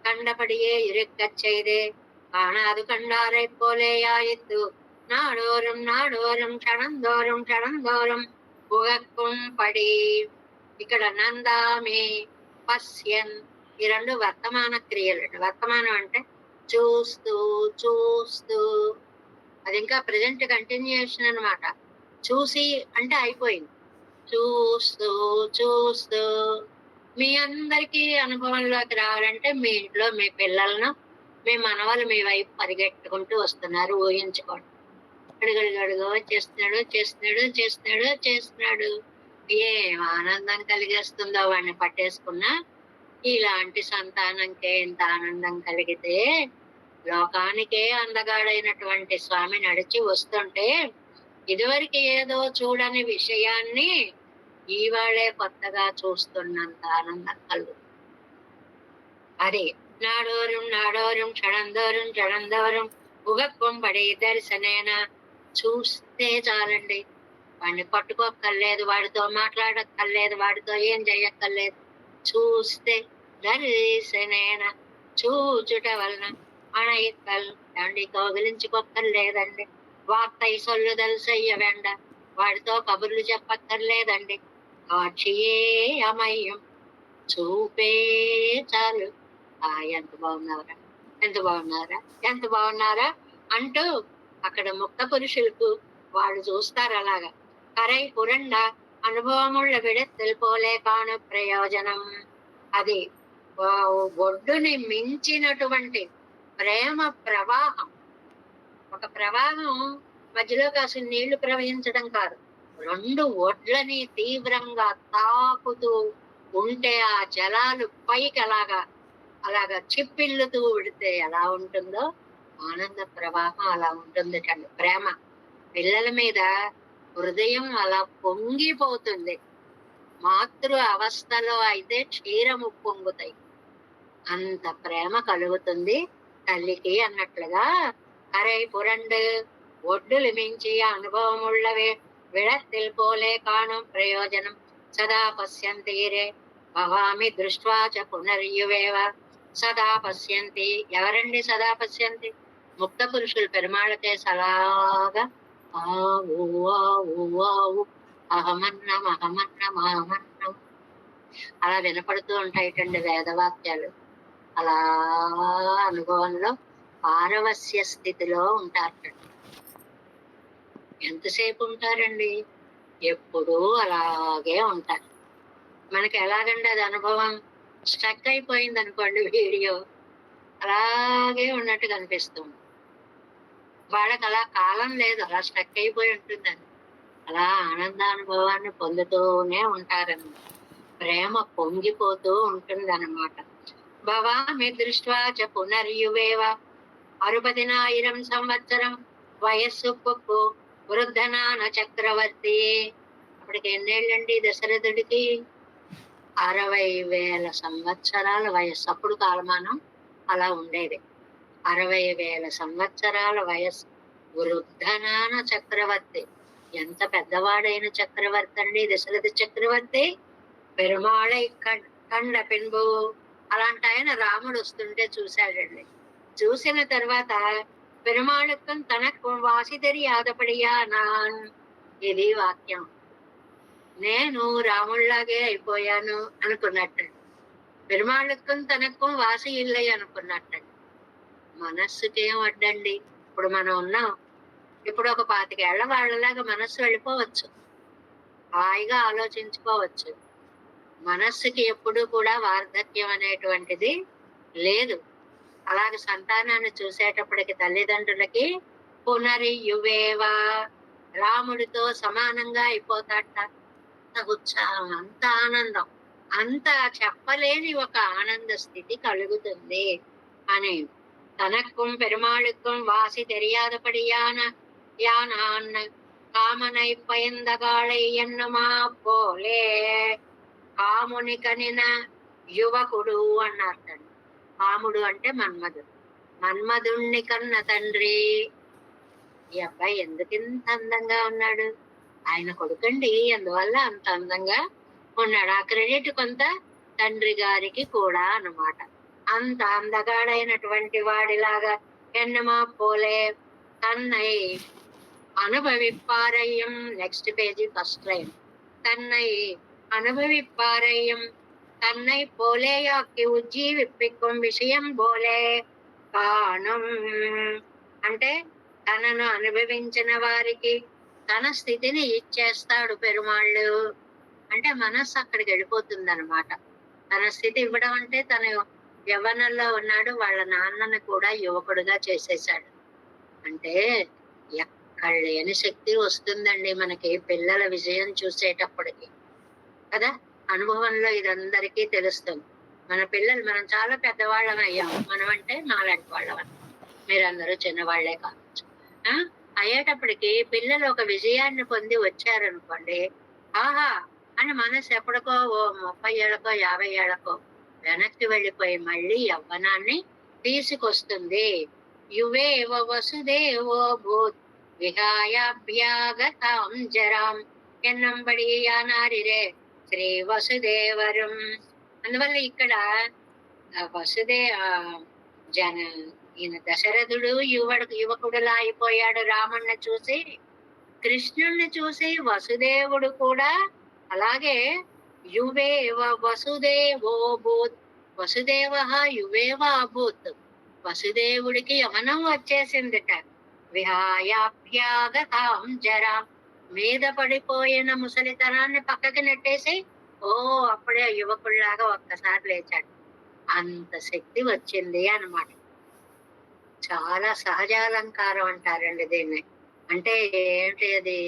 కండపడియే ఇరుక్కచ్చైదే കാണാതു കണ്ടാരെ പോലെയായിത്തു നാടോറും నాడోరం క్షణం దూరం ఉగక్కుం పడి. ఇక్కడ నందామి పశ్యన్ ఈ రెండు వర్తమాన క్రియలు. వర్తమానం అంటే చూస్తూ చూస్తూ, అది ఇంకా ప్రజెంట్ కంటిన్యూషన్ అన్నమాట. చూసి అంటే అయిపోయింది. చూస్తూ చూస్తూ మీ అందరికీ అనుభవంలోకి రావాలంటే మీ ఇంట్లో మీ పిల్లలను, మీ మనవలు మీ వైపు పరిగెట్టుకుంటూ వస్తున్నారు. ఊహించుకోండి. అడుగడుగడుగో చేస్తున్నాడు. ఏం ఆనందం కలిగేస్తుందో వాడిని పట్టేసుకున్నా. ఇలాంటి సంతానంకే ఇంత ఆనందం కలిగితే లోకానికే అందగాడైనటువంటి స్వామి నడిచి వస్తుంటే ఇదివరకు ఏదో చూడని విషయాన్ని ఈవాళే కొత్తగా చూస్తున్నంత ఆనందం కలుగు. అదే నాడోరం క్షణం దూరం ఉగక్కుం పడి దర్శనేన. చూస్తే చాలండి, వాడిని పట్టుకోక్కర్లేదు, వాడితో మాట్లాడక్కర్లేదు, వాడితో ఏం చెయ్యక్కర్లేదు. చూస్తే దర్శనేన, చూచుట వలన అణయిక్కల్ అండి, కౌగిలించుకోక్కర్లేదండి. వార్తై సొల్లుదల్ చెయ్య వెండ, వాడితో కబుర్లు చెప్పక్కర్లేదండి. కాక్షియే అమయ్యం, చూపే చాలు. ఎంత బాగున్నారా అంటూ అక్కడ ముక్త పురుషులకు వాళ్ళు చూస్తారు అలాగా. కరై పురండ అనుభవముళ్ళ విడెత్తలు పోలే కాను ప్రయోజనం. అది ఒడ్డుని మించినటువంటి ప్రేమ ప్రవాహం. ఒక ప్రవాహం మధ్యలో కాసిన నీళ్లు ప్రవహించడం కాదు, రెండు ఒడ్లని తీవ్రంగా తాకుతూ ఉంటే ఆ జలాలు పైకి అలాగా చిప్పిల్లుతూ ఉడితే ఎలా ఉంటుందో ఆనంద ప్రవాహం అలా ఉంటుంది. ప్రేమ పిల్లల మీద హృదయం అలా పొంగిపోతుంది. మాతృ అవస్థలో అయితే క్షీరము పొంగుతాయి, అంత ప్రేమ కలుగుతుంది తల్లికి అన్నట్లుగా. కరై పురండు ఒడ్డులు మించి అనుభవముళ్ళవే విడత్తిల్ పోలే కాను ప్రయోజనం. సదా పశ్యంతీరే భవామి దృష్ట్వా చ పునర్యువేవ. సదా పశ్యంతి, ఎవరండి సదా పశ్యంతి? ముక్త పురుషులు పెరుమాళకే సలాగా ఆవు అహమన్నం అలా వినపడుతూ ఉంటాయిటండి వేదవాక్యాలు. అలా అనుభవంలో పారవస్య స్థితిలో ఉంటారు. ఎంతసేపు ఉంటారండి? ఎప్పుడూ అలాగే ఉంటారు. మనకి ఎలాగండి అది అనుభవం? స్ట్రక్ అయిపోయింది అనుకోండి వీడియో, అలాగే ఉన్నట్టు కనిపిస్తుంది. వాళ్ళకి అలా కాలం లేదు, అలా స్ట్రక్ అయిపోయి ఉంటుందని. అలా ఆనందానుభవాన్ని పొందుతూనే ఉంటారన్నమాట. ప్రేమ పొంగిపోతూ ఉంటుంది అన్నమాట. భవామి దృష్ట్వా చ పునర్యువేవ 60,000 సంవత్సరం వయస్సు పుక్కు వృద్ధనాన చక్రవర్తి. అప్పటికి ఎన్నేళ్ళండి దశరథుడికి? 60,000 సంవత్సరాల వయస్సు. అప్పుడు కాలమానం అలా ఉండేది. 60,000 సంవత్సరాల వయస్సు. వృద్ధనాన చక్రవర్తి, ఎంత పెద్దవాడైన చక్రవర్తి అండి దశరథ చక్రవర్తి. పెరుమాళై కండ పెన్బు, అలాంటి ఆయన రాముడు వస్తుంటే చూశాడండి. చూసిన తర్వాత పెరుమాళుక్కం తనకు వాసిదరి ఆదపడియా నాన్, ఇది వాక్యం. నేను రాముళ్లాగే అయిపోయాను అనుకున్నట్టండి. పెరుమాళుక్కం తనకు వాసి ఇల్లై అనుకున్నట్టండి. మనస్సుకేం అడ్డండి? ఇప్పుడు మనం ఉన్నాం, ఇప్పుడు ఒక 25 ఏళ్ల వాళ్ళలాగా మనస్సు వెళ్ళిపోవచ్చు, హాయిగా ఆలోచించుకోవచ్చు. మనస్సుకి ఎప్పుడు కూడా వార్ధక్యం అనేటువంటిది లేదు. అలాగే సంతానాన్ని చూసేటప్పటికి తల్లిదండ్రులకి పునరియువేవా, రాముడితో సమానంగా అయిపోతాట. అంత ఉత్సాహం, అంత ఆనందం, అంత చెప్పలేని ఒక ఆనంద స్థితి కలుగుతుంది అని. తనక్కుం పెరుమాళుక్కం వాసి తెలియాదపడియాన యానాన్న కామనై పయందగాళై ఎన్నమా పోలే. కాముని కనిన యువకుడు అన్నారు. కాముడు అంటే మన్మధుడు. మన్మధుణ్ణి కన్న తండ్రి. ఈ అబ్బాయి ఎందుకు ఇంత అందంగా ఉన్నాడు? ఆయన కొడుకండి, అందువల్ల అంత అందంగా ఉన్నాడు. ఆ క్రెడిట్ కొంత తండ్రి గారికి కూడా అన్నమాట. అంత అందగాడైనటువంటి వాడిలాగా என்னமா போலே தன்னை அனுபவிப்பாரையும். Next page first line. தன்னை அனுபவிப்பாரையும் தன்னை పోలేయాకి ఉజ్జీవిప్పిக்கும் విషయం పోలే కానం. అంటే తనను అనుభవించిన వారికి తన స్థితిని ఇచ్చేస్తాడు పెరుమాళ్ళు. అంటే మనస్సు అక్కడికి వెళ్ళిపోతుంది అనమాట. తన స్థితి ఇవ్వడం అంటే తన యవ్వనంలో ఉన్నాడు, వాళ్ళ నాన్నని కూడా యువకుడుగా చేసేసాడు. అంటే ఎక్కడ లేని శక్తి వస్తుందండి మనకి పిల్లల విజయం చూసేటప్పటికి కదా. అనుభవంలో ఇదందరికీ తెలుస్తుంది. మన పిల్లలు, మనం చాలా పెద్దవాళ్ళం అయ్యాం, మనం అంటే నాలాంటి వాళ్ళం, మీరందరూ చిన్నవాళ్లే కావచ్చు. అయ్యేటప్పటికి పిల్లలు ఒక విజయాన్ని పొంది వచ్చారనుకోండి, ఆహా అని మనసు ఎప్పటికో 30 ఏళ్ళకో 50 ఏళ్ళకో వెనక్కి వెళ్ళిపోయి మళ్ళీ యవ్వనాన్ని తీసుకొస్తుంది. యువేవ వసుదేవో భూత్ విహాయాభ్యాగతాం జరాం ఎన్నంబడి యానారిరే శ్రీ వసుదేవరం. అందువల్ల ఇక్కడ ఈయన దశరథుడు యువకుడులా అయిపోయాడు రాముణ్ణి చూసి. కృష్ణుణ్ణి చూసి వసుదేవుడు కూడా అలాగే యువేవ వసుదేవో భూత్, వసుదేవ యువేవ అభూత్, వసుదేవుడికి యవనం వచ్చేసిందిట. విహాయాభ్యాగతాం జరా, మీద పడిపోయిన ముసలితనాన్ని పక్కకి నెట్టేసి అప్పుడే యువకుల్లాగా ఒక్కసారి లేచాడు. అంత శక్తి వచ్చింది అన్నమాట. చాలా సహజాలంకారం అంటారండి దీన్ని. అంటే ఏంటి అది,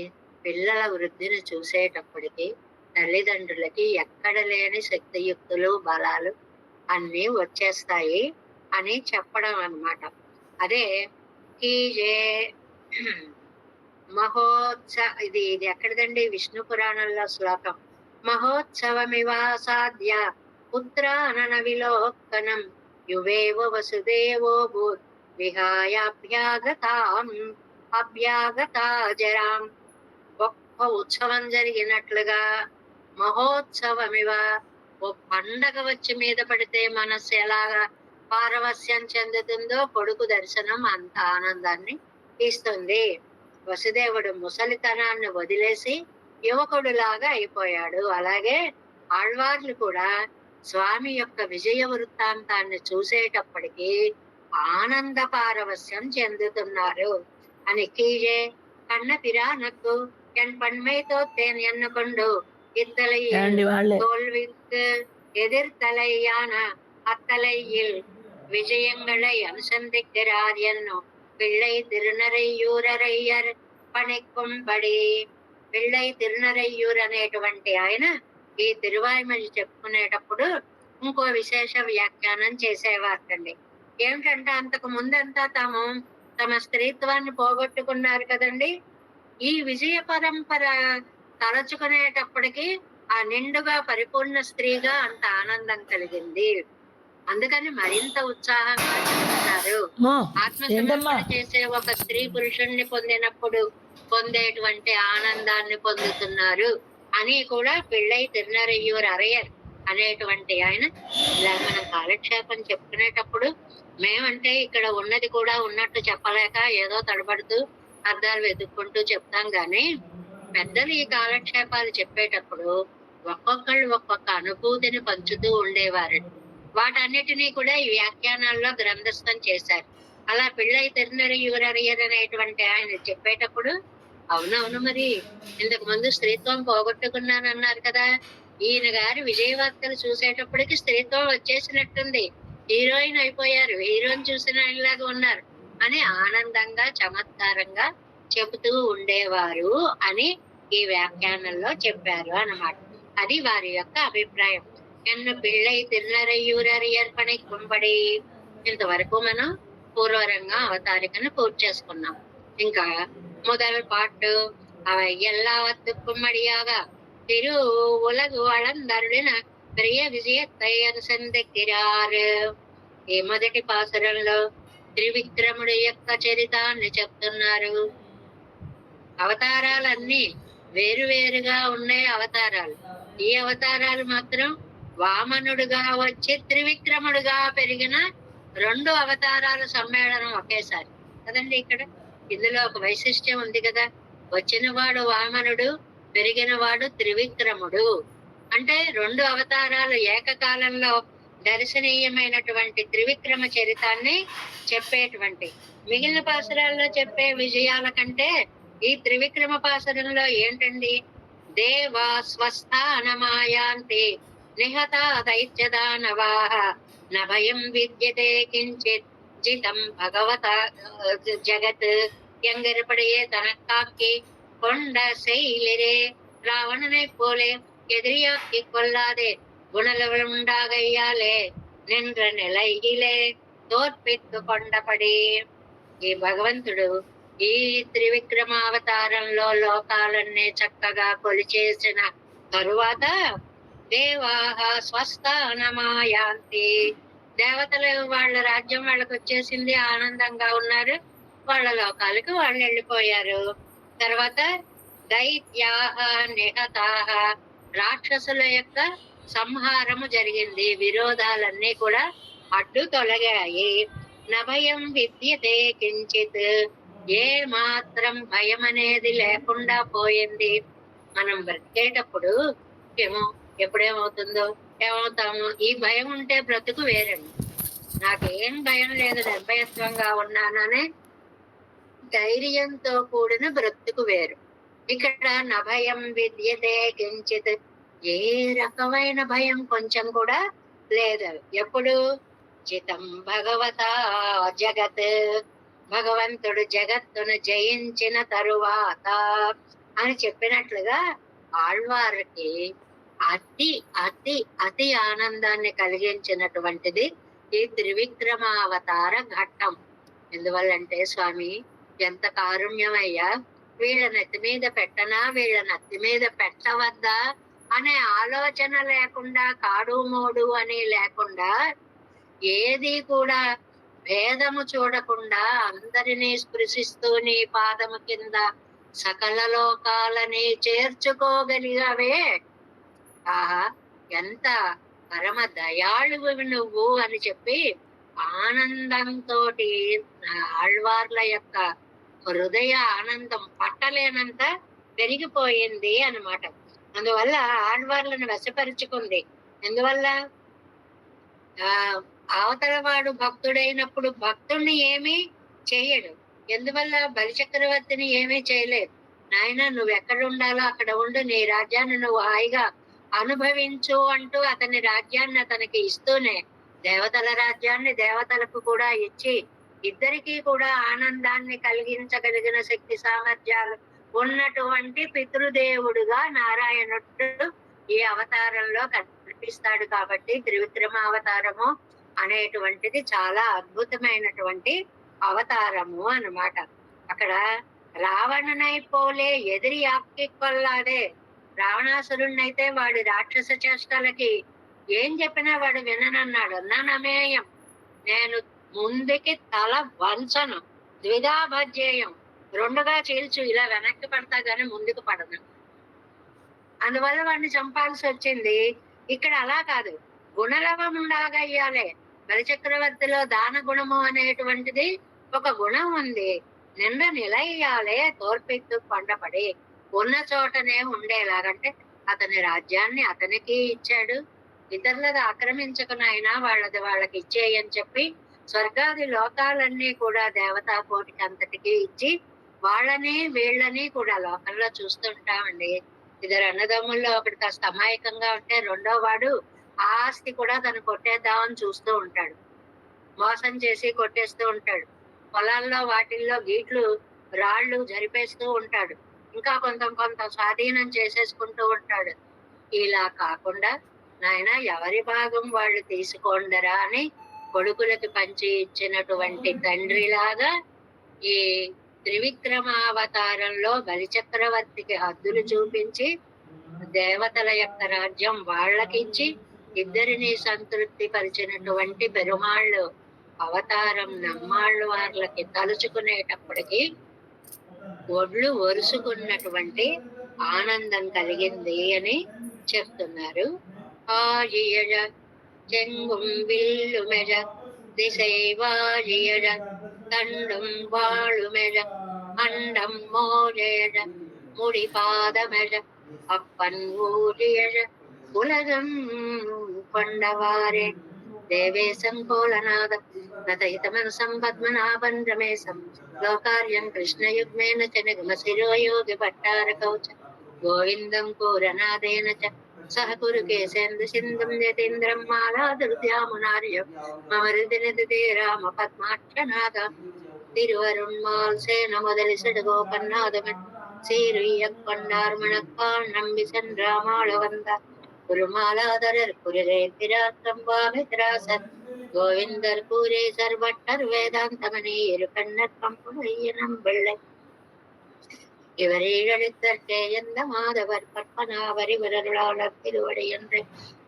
పిల్లల వృద్ధిని చూసేటప్పటికి తల్లిదండ్రులకి ఎక్కడ లేని శక్తియుక్తులు బలాలు అన్నీ వచ్చేస్తాయి అని చెప్పడం అన్నమాట. అదే కీజే ఇది ఎక్కడిదండి, విష్ణు పురాణంలో శ్లోకం. మహోత్సవమివాసాద్య పుత్రానన విలోకనం యువేవ వసుదేవో భూత్ అభ్యాగతాజరాం. గొప్ప ఉత్సవం జరిగినట్లుగా, మహోత్సవమివ, ఓ పండగ వచ్చి మీద పడితే మనస్సు ఎలాగా పారవస్యం చెందుతుందో కొడుకు దర్శనం అంత ఆనందాన్ని ఇస్తుంది. వసుదేవుడు ముసలితనాన్ని వదిలేసి యువకుడులాగా అయిపోయాడు. అలాగే ఆళ్వార్లు కూడా స్వామి యొక్క విజయ వృత్తాంతాన్ని చూసేటప్పటికి ఆనంద పారవస్యం చెందుతున్నారు అని. కీజే కన్న పిరానకు என் பண்மை தோத்தேன் என்ன கொண்டு இத்தலையில் தோல்விக்கு எதிர்த்தலையான அத்தலையில் விஜயங்களை அனுசந்திக்கிறார் என்னும் பிள்ளை తిరునరయ్యూరయ్యర్ పణికుంబడి. పిళ్ళై తిరునరయ్యూరు అనేటువంటి ఆయన ఈ తిరువాయిమలి చెప్పుకునేటప్పుడు ఇంకో విశేష వ్యాఖ్యానం చేసేవారండి. ఏమిటంటే అంతకు ముందంతా తమ స్త్రీత్వాన్ని పోగొట్టుకున్నారు కదండి. ఈ విజయ పరంపర తలచుకునేటప్పటికి ఆ నిండుగా పరిపూర్ణ స్త్రీగా అంత ఆనందం కలిగింది. అందుకని మరింత ఉత్సాహంగా చెప్తున్నారు. ఆత్మసమర్పణ చేసే ఒక స్త్రీ పురుషుణ్ణి పొందినప్పుడు పొందేటువంటి ఆనందాన్ని పొందుతున్నారు అని కూడా పిళ్ళై తిరునరయ్యూరు అరయ్యర్ అనేటువంటి ఆయన ఇలా మనం కాలక్షేపం చెప్పుకునేటప్పుడు మేమంటే ఇక్కడ ఉన్నది కూడా ఉన్నట్టు చెప్పలేక ఏదో తడబడుతూ అర్థాలు వెతుక్కుంటూ చెప్తాం గాని, పెద్దలు ఈ కాలక్షేపాలు చెప్పేటప్పుడు ఒక్కొక్కళ్ళు ఒక్కొక్క అనుభూతిని పంచుతూ ఉండేవారు. వాటన్నిటినీ కూడా ఈ వ్యాఖ్యానాల్లో గ్రంథస్థం చేశారు. అలా పిళ్ళై తిరునరయ్యూరయ్యర్ అనేటువంటి ఆయన చెప్పేటప్పుడు అవునవును, మరి ఇంతకు ముందు స్త్రీత్వం పోగొట్టుకున్నానన్నారు కదా, ఈయన గారి విజయవార్తలు చూసేటప్పటికి స్త్రీత్వం వచ్చేసినట్టుంది, హీరోయిన్ అయిపోయారు, హీరోయిన్ చూసిన ఆయనలాగా ఉన్నారు అని ఆనందంగా చమత్కారంగా చెబుతూ ఉండేవారు అని ఈ వ్యాఖ్యానంలో చెప్పారు అన్నమాట. అది వారి యొక్క అభిప్రాయం. ఎన్ను పిళ్ళై తిరునరయ్యూరయ్యర్ పణికుంబడి. ఇంతవరకు మనం పూర్వరంగా అవతారికను పూర్తి చేసుకున్నాం. ఇంకా முதல் பாட்டு அவை எல்லாவற்றுக்கும்படியாக திரு உலகு வளர்ந்தருளிన ప్రియ విజయத்தை అనుసంధించారు. ఈ మొదటి పాసురంలో త్రివిక్రముడి యొక్క చరితాన్ని చెప్తున్నారు. అవతారాలన్నీ వేరువేరుగా ఉండే అవతారాలు. ఈ అవతారాలు మాత్రం వామనుడుగా వచ్చి త్రివిక్రముడుగా పెరిగిన 2 అవతారాల సమ్మేళనం ఒకేసారి కదండి ఇక్కడ. ఇందులో ఒక వైశిష్ట్యం ఉంది కదా! వచ్చినవాడు వామనుడు, పెరిగినవాడు త్రివిక్రముడు. అంటే 2 అవతారాలు ఏకకాలంలో దర్శనీయమైనటువంటి త్రివిక్రమ చరితాన్ని చెప్పేటువంటి. మిగిలిన పాసురాల్లో చెప్పే విజయాల కంటే ఈ త్రివిక్రమ పాసురంలో ఏంటండి? దేవా స్వస్థానమాయాంతి నిహతా దైత్యదానవాః న భయం విద్యతే కించిత్ జితం భగవత ஜகத் எங்கற்படையே தனக்காக்கி கொண்ட செயலிரே ராவணனைப் போலே எதிரியாக்கிக் கொள்ளாதே குணலவுண்டாகையாலே నిன்ற నిలయిలే తోర్పిత్తు కొండపడి. ఈ భగవంతుడు ఈ త్రివిక్రమావతారంలో లోకాలన్నీ చక్కగా కొలిచేసిన తరువాత దేవాహ స్వస్థానమాయాంతి, దేవతలు వాళ్ళ రాజ్యం వాళ్ళకి వచ్చేసింది, ఆనందంగా ఉన్నారు, వాళ్ళ లోకాలకు వాళ్ళు వెళ్ళిపోయారు. తర్వాత దైత్యాహ నిహతాహ, రాక్షసుల యొక్క సంహారము జరిగింది, విరోధాలన్నీ కూడా అడ్డు తొలగాయి. నభయం విద్యతే కించిత్, ఏ మాత్రం భయం అనేది లేకుండా పోయింది. మనం బ్రతికేటప్పుడు ఏమో ఎప్పుడేమవుతుందో ఏమవుతాము, ఈ భయం ఉంటే బ్రతుకు వేరండి. నాకేం భయం లేదు, నిర్భయత్వంగా ఉన్నాననే ధైర్యంతో కూడిన బ్రతుకు వేరు. ఇక్కడ నభయం విద్యతే కించిత్, ఏ రకమైన భయం కొంచెం కూడా లేదు. ఎప్పుడు జితం భగవత జగత్, భగవంతుడు జగత్తును జయించిన తరువాత అని చెప్పినట్లుగా ఆళ్వారికి అతి అతి అతి ఆనందాన్ని కలిగించినటువంటిది ఈ త్రివిక్రమావతార ఘట్టం. ఎందువల్లంటే స్వామి ఎంత కారుణ్యమయ్యా, వీళ్ళ నెత్తి మీద పెట్టనా వీళ్ళ నెత్తి మీద పెట్టవద్దా అనే ఆలోచన లేకుండా, కాడు మోడు అని లేకుండా, ఏది కూడా భేదము చూడకుండా అందరినీ స్పృశిస్తూ నీ పాదము కింద సకల లోకాలని చేర్చుకోగలిగావే. ఆహా, ఎంత పరమ దయాళువు నువ్వు అని చెప్పి ఆనందంతో ఆళ్వార్ల యొక్క హృదయ ఆనందం పట్టలేనంత పెరిగిపోయింది అన్నమాట. అందువల్ల ఆళ్వార్లను వశపరుచుకుంది. ఎందువల్ల అవతల వాడు భక్తుడైనప్పుడు భక్తుణ్ణి ఏమీ చేయడు. ఎందువల్ల బలిచక్రవర్తిని ఏమీ చేయలేదు. నాయన నువ్వు ఎక్కడ ఉండాలో అక్కడ ఉండు, నీ రాజ్యాన్ని నువ్వు హాయిగా అనుభవించు అంటూ అతని రాజ్యాన్ని అతనికి ఇస్తూనే దేవతల రాజ్యాన్ని దేవతలకు కూడా ఇచ్చి ఇద్దరికీ కూడా ఆనందాన్ని కలిగించగలిగిన శక్తి సామర్థ్యాలు ఉన్నటువంటి పితృదేవుడుగా నారాయణుడు ఈ అవతారంలో కనిపిస్తాడు. కాబట్టి త్రివిక్రమ అవతారము అనేటువంటిది చాలా అద్భుతమైనటువంటి అవతారము అన్నమాట. అక్కడ రావణనై పోలే ఎదిరి ఆక్కి కొల్లాదే, రావణాసురుణ్ణైతే వాడి రాక్షస చేష్టలకి ఏం చెప్పినా వాడు విననన్నాడు. నమేయం, నేను ముందుకి తల వంచను, ద్విధాభజ్యేయం, రెండుగా చీల్చు, ఇలా వెనక్కి పడతా గాని ముందుకు పడను. అందువల్ల వాడిని చంపాల్సి వచ్చింది. ఇక్కడ అలా కాదు, గుణలవం ఉండాగయ్యాలే. బలిచక్రవర్తిలో దాన గుణము అనేటువంటిది ఒక గుణం ఉంది. నిండ నిలయ్యాలే తోర్పిత్తు కొండపడి, ఉన్న చోటనే ఉండేలాగంటే అతని రాజ్యాన్ని అతనికి ఇచ్చాడు. ఇతరులది ఆక్రమించకునైనా వాళ్ళది వాళ్ళకి ఇచ్చేయని చెప్పి స్వర్గాది లోకాలన్నీ కూడా దేవతా కోటికి అంతటికి ఇచ్చి వాళ్ళని వీళ్ళని కూడా లోకంలో చూస్తుంటామండి. ఇద్దరు అన్నదమ్ముల్లో ఒకటి కాస్త అమాయకంగా ఉంటే రెండో వాడు ఆ ఆస్తి కూడా తను కొట్టేద్దామని చూస్తూ ఉంటాడు, మోసం చేసి కొట్టేస్తూ ఉంటాడు. పొలాల్లో వాటిల్లో గీట్లు రాళ్ళు జరిపేస్తూ ఉంటాడు, ఇంకా కొంత స్వాధీనం చేసేసుకుంటూ ఉంటాడు. ఇలా కాకుండా నాయన ఎవరి భాగం వాళ్ళు తీసుకోండరా అని కొడుకులకి పంచి ఇచ్చినటువంటి తండ్రిలాగా ఈ త్రివిక్రమావతారంలో బలిచక్రవర్తికి హద్దులు చూపించి దేవతల యొక్క రాజ్యం వాళ్ళకిచ్చి ఇద్దరిని సంతృప్తి పరిచినటువంటి పెరుమాళ్ళు అవతారం నమ్మాళ్ళు వాళ్ళకి తలుచుకునేటప్పటికి ఒడ్లు ఒరుసుకున్నటువంటి ఆనందం కలిగింది అని చెప్తున్నారు. ఆయియజ చెంగుం విల్లుమెజ திசைவாழியழ தண்டும் வாழுமெழ அண்டம் மோழெழ முடிபாதமெழ அப்பன் ஊழியழ உலகம் கொண்டவாறே దేవేశం కోలనాదం నతహితమనసం పద్మనాభం రమేశం లోకార్యం కృష్ణయుగ్మేన చ నిగమశిరోయోగి భట్టారకౌచ గోవిందం పూరనాదేన చ సహ కురు కేశేంద్ర సింధుం యతీంద్రం మాలాదుర్యామునార్యం మమ హృదినిధి రామ పద్మాక్షనాథ తిరువరుణ్మాల్ సేన మొదలిసడు గోపన్నాథమన్ சீருய்யக் மணக்கால் நம்பி சென்றாமாள வந்தார் குருமாலாதரர் குருரே திராசன் கோவிந்தர் கூரே சர்வட்டர் வேதாந்தமணி இரு கண்ணர் பம்புடையனம் பிள்ளை இவரை இழத்தற்கே எந்த மாதவர் கற்பனாவர் இவரருளாளர் திருவடி என்று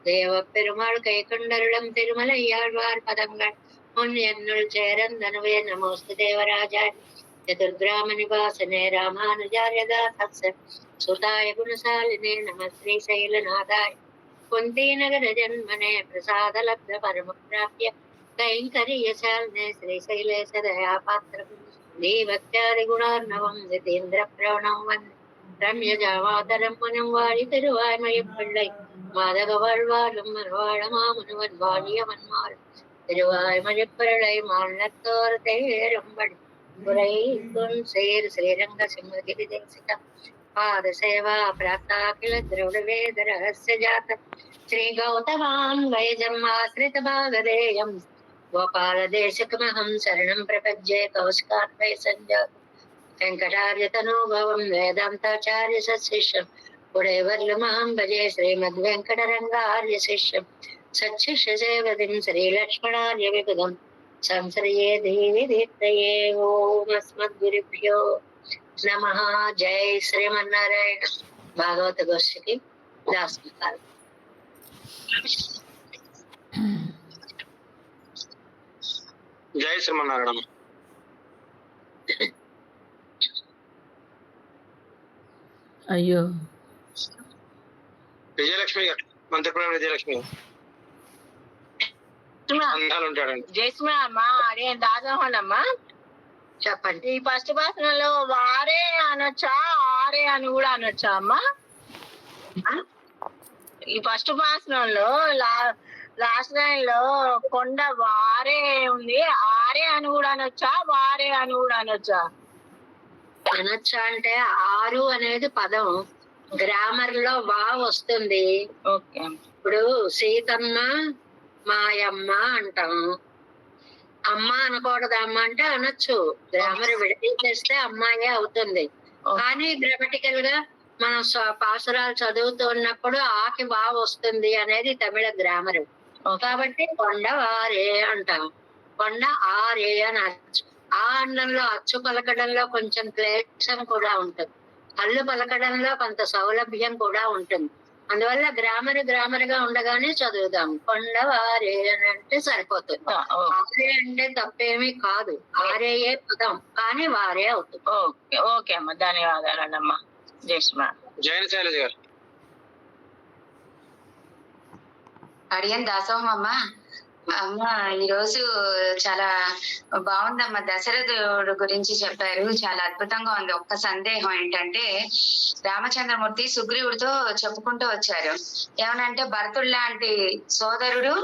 தேவ பெருமாள் கை கொண்டருளம் திருமலையாழ்வார் பதங்கள் முன் என்னுள் சேரந்தனுவே நமோஸ்து தேவராஜாய் चतुर्ग्राम निवासने रामानुजार्यदास सुताय गुणशालिने नमः श्रीशैलनाथाय कुन्ती नगर जन्मने प्रसाद लब्ध परम प्राप्य कैंकर्यशालिने श्रीशैलेश दया पात्र दीभक्त्यादि गुणार्णवं जितेन्द्र प्रवणं वन्दे ரம்ய ஜாவாதரம் முனம் வாழி திருவாய்மய பிள்ளை மாதக வாழ்வாழும் மறுவாழ மாமுனுவன் வாழிய மன்மாள் திருவாய்மய பிள்ளை மாநிலத்தோர் தேரும்படி உரைக்கும் சேர் ஸ்ரீரங்க சிம்மகிரி தேசிக பாத சேவா பிராப்தா கில திரவிட வேத ரகசிய ஜாத ஸ்ரீ கௌதமான் வைஜமாஸ்ரித பாகதேயம் கோபால தேசகமஹம் சரணம் பிரபத்யே கௌஸ்காத்வய சஞ்சாத வெங்கடார்ய தனோபவம் வேதாந்தாச்சாரிய சத்சிஷ்யம் உடையவர்லமாம் பஜே ஸ்ரீமத் வெங்கடரங்கார்ய சிஷ்யம் சச்சிஷ்ய சேவதிம் ஸ்ரீலக்ஷ்மணார்ய விபுதம் संश्रये देवी दीप्तये ओम अस्मद्गुरुभ्यो नमः। जय श्रीमन्नारायण। भागवत गोष्ठी की दास काल। जय श्रीमन्नारायण। అయ్యో విజయలక్ష్మి గారు, మంత్రిపురం విజయలక్ష్మి గారు అందాలు ఉంటాడండి. జయస్మ అమ్మా, అదే దాదాహోనమ్మా చెప్పండి. ఈ ఫస్ట్ భాషలో వారే అనొచ్చా, ఆరే అని కూడా అనొచ్చా అమ్మా? ఈ ఫస్ట్ భాషలో లాస్ట్ లైన్ లో కొండ వారే ఉంది, ఆరే అని కూడా అనొచ్చా, వారే అని కూడా అనొచ్చా? అనొచ్చా అంటే ఆరు అనేది పదం, గ్రామర్ లో వా వస్తుంది. ఓకే. ఇప్పుడు సీతమ్మ మాయమ్మ అంటాం, అమ్మ అనకూడదు. అమ్మ అంటే అనొచ్చు, గ్రామర్ విడదీసేస్తే అమ్మాయి అవుతుంది. కానీ గ్రామటికల్ గా మనం పాసురాలు చదువుతున్నప్పుడు ఆకి వా వస్తుంది అనేది తమిళ గ్రామర్. కాబట్టి కొండ వారే అంటాం, కొండ ఆరే అని అనొచ్చు. ఆ అన్నంలో అచ్చు పలకడంలో కొంచెం క్లేశం కూడా ఉంటుంది, అల్లు పలకడంలో కొంత సౌలభ్యం కూడా ఉంటుంది. అందువల్ల గ్రామర్ గా ఉండగానే చదువుదాం. కొండవారే అని అంటే సరిపోతుంది. ఆరే అంటే తప్పేమీ కాదు, ఆరేయే పదం, కానీ వారే అవుతుంది. ఓకే ఓకే అమ్మా, ధన్యవాదాలండమ్మా. జయస్మ. జైన శైలజ గారు. అడియన్ దాసోహం అమ్మా. అమ్మ, ఈరోజు చాలా బాగుందమ్మా. దశరథుడు గురించి చెప్పారు, చాలా అద్భుతంగా ఉంది. ఒక్క సందేహం ఏంటంటే, రామచంద్రమూర్తి సుగ్రీవుడితో చెప్పుకుంటూ వచ్చారు, ఏమనంటే భరతుడు లాంటి సోదరుడు,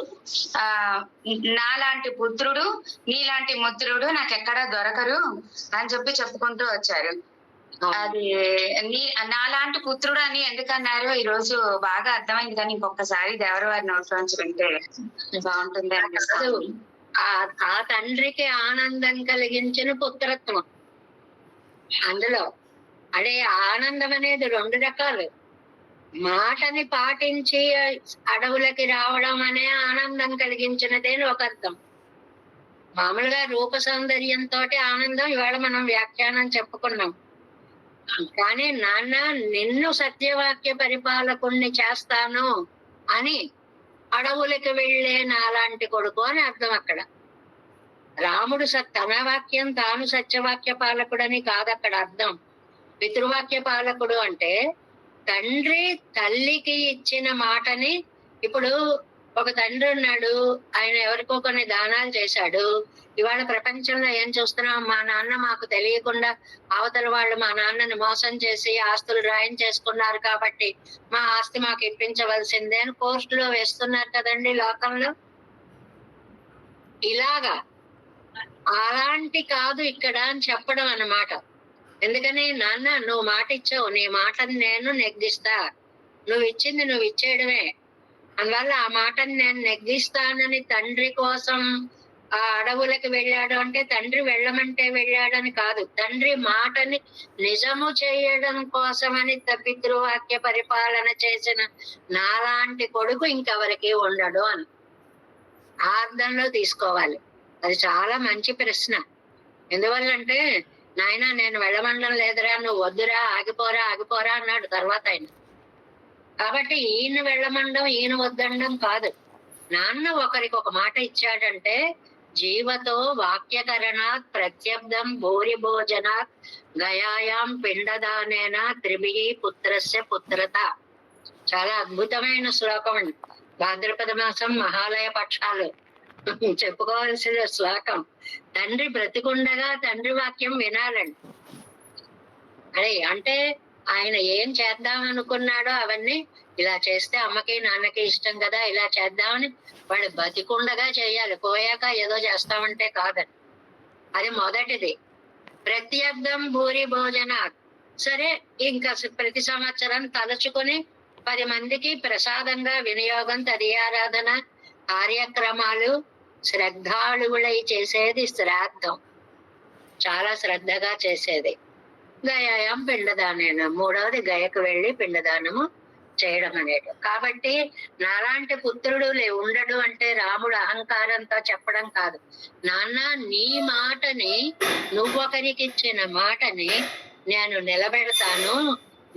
నాలాంటి పుత్రుడు, నీలాంటి ముత్రుడు నాకెక్కడా దొరకరు అని చెప్పుకుంటూ వచ్చారు. అది నాలాంటి పుత్రుడు అని ఎందుకన్నారు ఈ రోజు బాగా అర్థమైంది, కానీ ఇంకొకసారి దేవరవారి నోట్లోంచి వింటే బాగుంటుంది అనిపిస్తుంది. ఆ తండ్రికి ఆనందం కలిగించిన పుత్రత్వం. అందులో అదే ఆనందం అనేది రెండు రకాలు. మాటని పాటించి అడవులకి రావడం అనే ఆనందం కలిగించినదే ఒక అర్థం. మామూలుగా రూప సౌందర్యంతో ఆనందం ఇవాళ మనం వ్యాఖ్యానం చెప్పుకున్నాం. కానీ నాన్న నిన్ను సత్యవాక్య పరిపాలకుణ్ణి చేస్తాను అని అడవులకి వెళ్ళే నాలాంటి కొడుకు అని అర్థం. అక్కడ రాముడు తన వాక్యం తాను సత్యవాక్య పాలకుడని కాదు అక్కడ అర్థం. పితృవాక్య పాలకుడు అంటే తండ్రి తల్లికి ఇచ్చిన మాటని, ఇప్పుడు ఒక తండ్రి ఉన్నాడు, ఆయన ఎవరికో కొన్ని దానాలు చేశాడు. ఇవాళ ప్రపంచంలో ఏం చూస్తున్నాం, మా నాన్న మాకు తెలియకుండా అవతల వాళ్ళు మా నాన్నని మోసం చేసి ఆస్తులు రాయించేసుకున్నారు కాబట్టి మా ఆస్తి మాకు ఇప్పించవలసిందే అని కోర్టులో వేస్తున్నారు కదండి లోకంలో. ఇలాగా అలాంటి కాదు ఇక్కడ అని చెప్పడం అన్నమాట. ఎందుకని, నాన్న నువ్వు మాట ఇచ్చావు, నీ మాటని నేను నెగ్గిస్తా, నువ్వు ఇచ్చింది నువ్వు ఇచ్చేయడమే, అందువల్ల ఆ మాటని నేను నెగ్గిస్తానని తండ్రి కోసం ఆ అడవులకు వెళ్ళాడు అంటే తండ్రి వెళ్ళమంటే వెళ్ళాడని కాదు, తండ్రి మాటని నిజము చేయడం కోసమని పితృవాక్య పరిపాలన చేసిన నాలాంటి కొడుకు ఇంకెవరికి ఉండడు అని ఆ అర్థంలో తీసుకోవాలి. అది చాలా మంచి ప్రశ్న. ఎందువల్లంటే, నాయన నేను వెళ్ళమండం లేదురా, నువ్వు వద్దురా, ఆగిపోరా ఆగిపోరా అన్నాడు తర్వాత ఆయన. కాబట్టి ఈయన వెళ్ళమండం ఈయన వద్దండం కాదు. నాన్న ఒకరికి ఒక మాట ఇచ్చాడంటే జీవతో వాక్యకరణాత్ ప్రత్యబ్దం భూరి భోజనాత్ గయాయాం పిండదానేన త్రిభిః పుత్రస్య పుత్రత. చాలా అద్భుతమైన శ్లోకం అండి. భాద్రపద మాసం మహాలయ పక్షాలు చెప్పుకోవాల్సిన శ్లోకం. తండ్రి బ్రతికుండగా తండ్రి వాక్యం వినాలండి. అదే అంటే ఆయన ఏం చేద్దాం అనుకున్నాడో అవన్నీ ఇలా చేస్తే అమ్మకి నాన్నకి ఇష్టం కదా, ఇలా చేద్దామని వాళ్ళు బతికుండగా చేయాలి, పోయాక ఏదో చేస్తామంటే కాదని. అది మొదటిది. ప్రత్యర్థం భూరి భోజన. సరే, ఇంకా ప్రతి సంవత్సరం తలుచుకొని 10 మందికి ప్రసాదంగా వినియోగం, తదియారాధన కార్యక్రమాలు శ్రద్ధాళువులై చేసేది శ్రాద్ధం, చాలా శ్రద్ధగా చేసేది. గయాయం పిండదానేన, మూడవది గయకు వెళ్ళి పిండదానము చేయడం అనేది. కాబట్టి నాలాంటి పుత్రుడు ఉండడు అంటే రాముడు అహంకారంతో చెప్పడం కాదు. నాన్న నీ మాటని, నువ్వొకరికి ఇచ్చిన మాటని నేను నిలబెడతాను,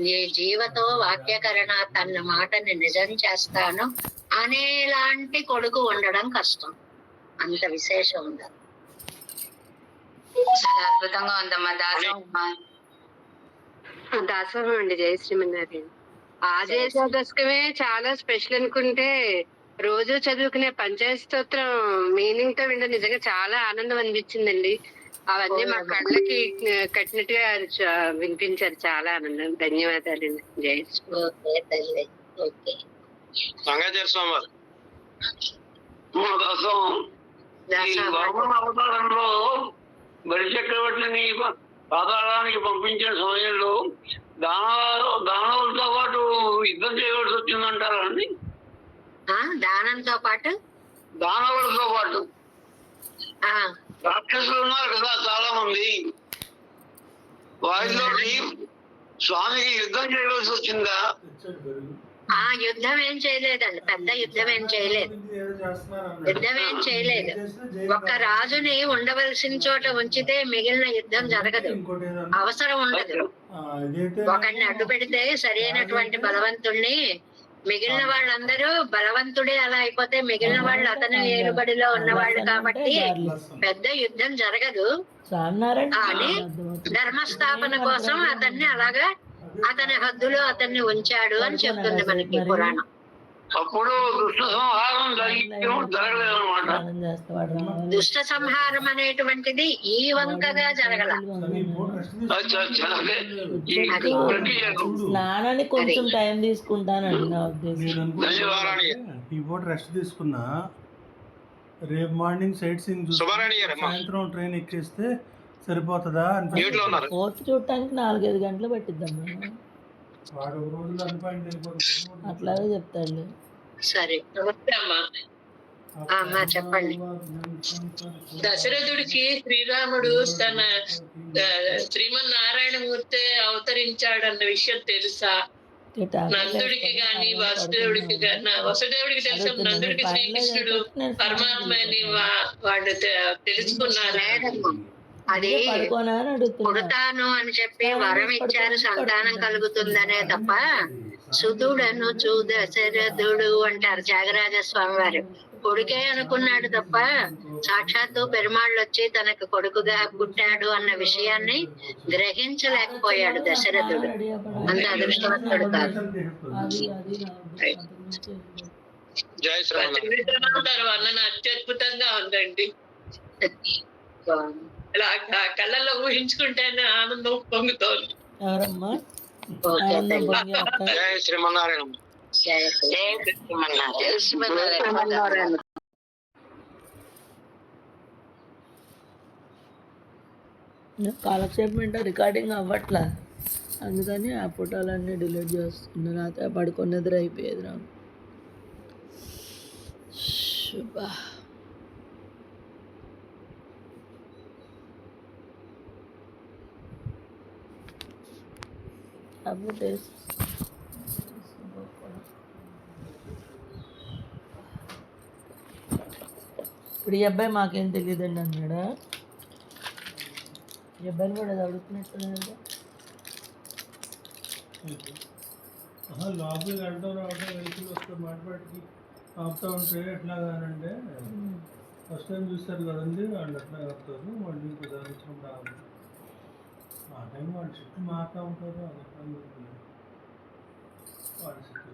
నీ జీవతో వాక్యకరణ తన మాటని నిజం చేస్తాను అనేలాంటి కొడుకు ఉండడం కష్టం. అంత విశేషం ఉండదు. చాలా అద్భుతంగా ఉందమ్మా. దాసోహం అండి. జయ శ్రీమన్నారాయణ. ఆజయ దశకమే చాలా స్పెషల్ అనుకుంటే, రోజు చదువుకునే పంచాయతీ స్తోత్రం మీనింగ్ తో వింటే నిజంగా చాలా ఆనందం అనిపించిందండి. అవన్నీ మా కళ్ళకి కట్టినట్టుగా వినిపించారు. చాలా ఆనందం. ధన్యవాదాలండి. జయ శ్రీ. రంగాచార్య స్వామి వారు అవతారంలో బలి చక్రవర్తిని పాతాళానికి పంపించిన సమయంలో దానవులతో పాటు యుద్ధం చేయవలసి వచ్చిందంటారండి. దానంతో పాటు దానవులతో పాటు రాక్షసులు ఉన్నారు కదా చాలా మంది, వారితో స్వామికి యుద్ధం చేయవలసి వచ్చిందా? ఆ యుద్ధం ఏం చేయలేదండి, పెద్ద యుద్ధం ఏం చేయలేదు. యుద్ధం ఏం చేయలేదు. ఒక్క రాజుని ఉండవలసిన చోట ఉంచితే మిగిలిన యుద్ధం జరగదు, అవసరం ఉండదు. ఒకడిని అడ్డు పెడితే సరైనటువంటి బలవంతుణ్ణి, మిగిలిన వాళ్ళందరూ బలవంతుడే అలా అయిపోతే మిగిలిన వాళ్ళు అతని ఏలుబడిలో ఉన్నవాళ్ళు కాబట్టి పెద్ద యుద్ధం జరగదు. కానీ ధర్మస్థాపన కోసం అతన్ని అలాగా అతని హద్దులో అతన్ని ఉంచాడు అని చెప్తుంది మనకి పురాణం. అప్పుడు దుష్ట సంహారం అనేటువంటిది ఈ వంకగా జరగల. స్నానానికి కొంచెం టైం తీసుకుంటానండి నా ఉద్దేశం. ఈ పూట రెస్ట్ తీసుకున్నా, రేపు మార్నింగ్ సైట్ సీయింగ్ సాయంత్రం ట్రైన్ ఎక్కేస్తే సరిపోతుందా అని ఫోర్త్ చూడటానికి 4-5 గంటలు పట్టిద్దమ్మా. వాడు రోజులు అనిపాయింట్ అట్లాగే చెప్తాడు. సరే, అమ్మా చెప్పండి. దశరథుడికి శ్రీరాముడు తన శ్రీమన్నారాయణమూర్తి అవతరించాడన్న విషయం తెలుసా? నందుడికి గాని వసుదేవుడికి తెలుసా? నందుడికి శ్రీకృష్ణుడు పరమాత్మ అని వాళ్ళు తెలుసుకున్నారు. అది పుడతాను అని చెప్పి వరం ఇచ్చారు, సంతానం కలుగుతుందనే తప్ప సుతుడను దశరథుడు అంటారు త్యాగరాజ స్వామి వారు. కొడుకే అనుకున్నాడు తప్ప సాక్షాత్తు పెరుమాళ్ళు వచ్చి తనకు కొడుకుగా పుట్టాడు అన్న విషయాన్ని గ్రహించలేకపోయాడు దశరథుడు. అంత అదృష్టవంతుడు కాదు. జై శ్రీమన్నారాయణ. త్రివిక్రమావతార వర్ణన అత్యద్భుతంగా ఉందండి. బాగుంది. అలా కళ్ళల్లో ఊహించుకుంటేనే ఆనందం పొంగుతోంది. ఎవరమ్మా ఓకే, ఆనందం thank you. పొంగి అక్క? జై శ్రీమన్నారాయణ. జై శ్రీమన్నారాయణ. శ్రీమన్నారాయణ. కాలక్షేపం అంటే రికార్డింగ్ అవ్వట్లా, అందుకని ఆ ఫోటోలన్నీ డిలీట్ చేస్తున్నా. రాత్రి పడుకొని నిద్ర అయిపోయేది నాకు. శుభ అప్డేట్ ఇప్పుడు ఈ అబ్బాయి మాకేం తెలియదండి అన్నాడా? ఈ అబ్బాయిని కూడా అది అడుగుతున్నట్టు. లోపలికి వెళ్ళడం రావడం వెహికల్ వస్తే మాట్లాడికి ఆపుతూ ఉంటే ఎట్లా కానంటే ఫస్ట్ టైం చూస్తారు కదండి, వాళ్ళు ఎట్లా ఆపుతారు, వాళ్ళు ఇంకో దాని రావాలి. ఆ టైం వాళ్ళు చుట్టూ మారుతూ ఉంటారు, అది ఎట్లా వాళ్ళు చుట్టూ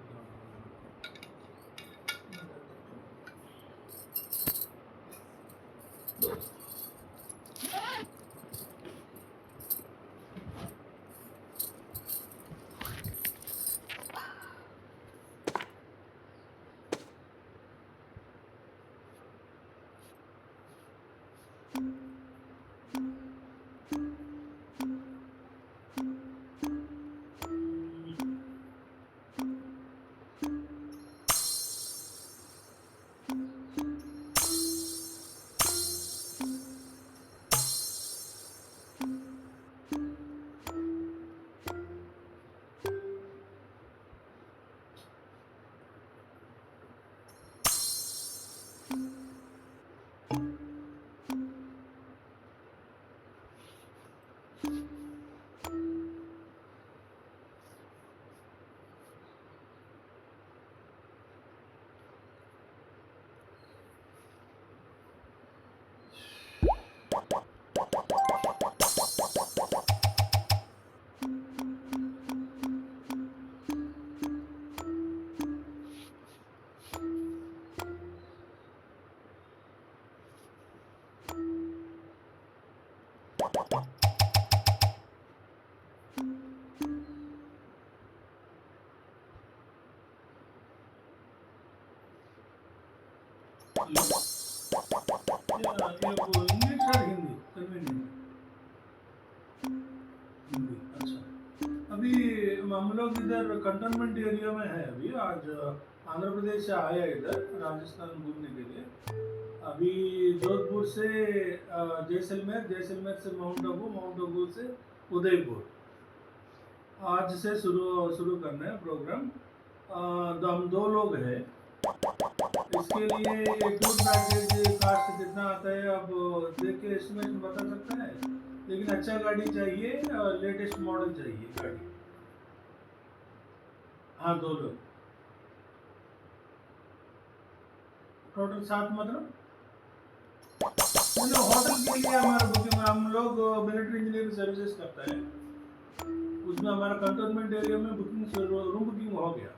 इंग्लिश और हिंदी कन्वीनियंट? हिंदी, अच्छा। अभी हम लोग इधर कंटोनमेंट एरिया में है अभी। आज आंध्र प्रदेश से आया इधर राजस्थान घूमने के लिए। अभी जोधपुर से जैसलमेर, जैसलमेर से माउंट आबू, माउंट आबू से उदयपुर। आज से शुरू करना है प्रोग्राम। हम 2 लोग हैं। इसके लिए ये टूर पैकेज कास्ट कितना आता है अब देख के एस्टिमेशन बता सकता है, लेकिन अच्छा गाड़ी चाहिए और लेटेस्ट मॉडल चाहिए गाड़ी। हाँ 2 लोग टोटल 7 मतलब होटल के लिए हमारा बुकिंग, हम लोग मिलिट्री इंजीनियरिंग सर्विसेज करता है, उसमें हमारा कंटोनमेंट एरिया में बुकिंग रूम बुकिंग हो गया।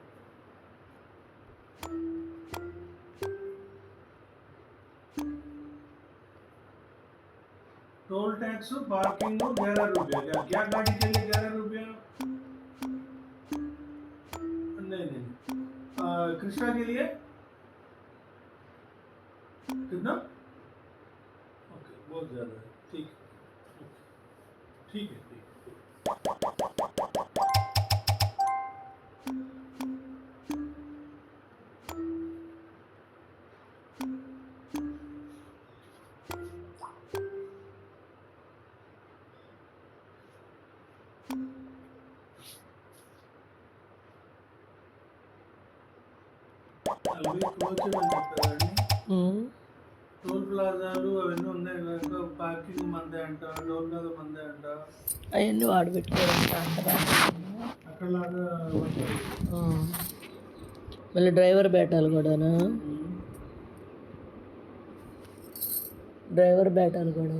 टोल टैक्स पार्किंग 11 रुपया। क्या गाड़ी के लिए 11 रुपया? नहीं कृष्णा के लिए कितना? ओके बहुत ज़्यादा है। ठीक है। అవి క్లోజ్ చేయమని చెప్పారండి. టోల్ ప్లాజాలు అవన్నీ ఉన్నాయి కనుక పార్కింగ్ మందే అంట, టోల్ ప్లాజా మందే అంట, అవన్నీ వాడు పెట్టుకోవడం అక్కడలాగా మళ్ళీ డ్రైవర్ బేటాలు కూడానా? డ్రైవర్ బేటాలు కూడా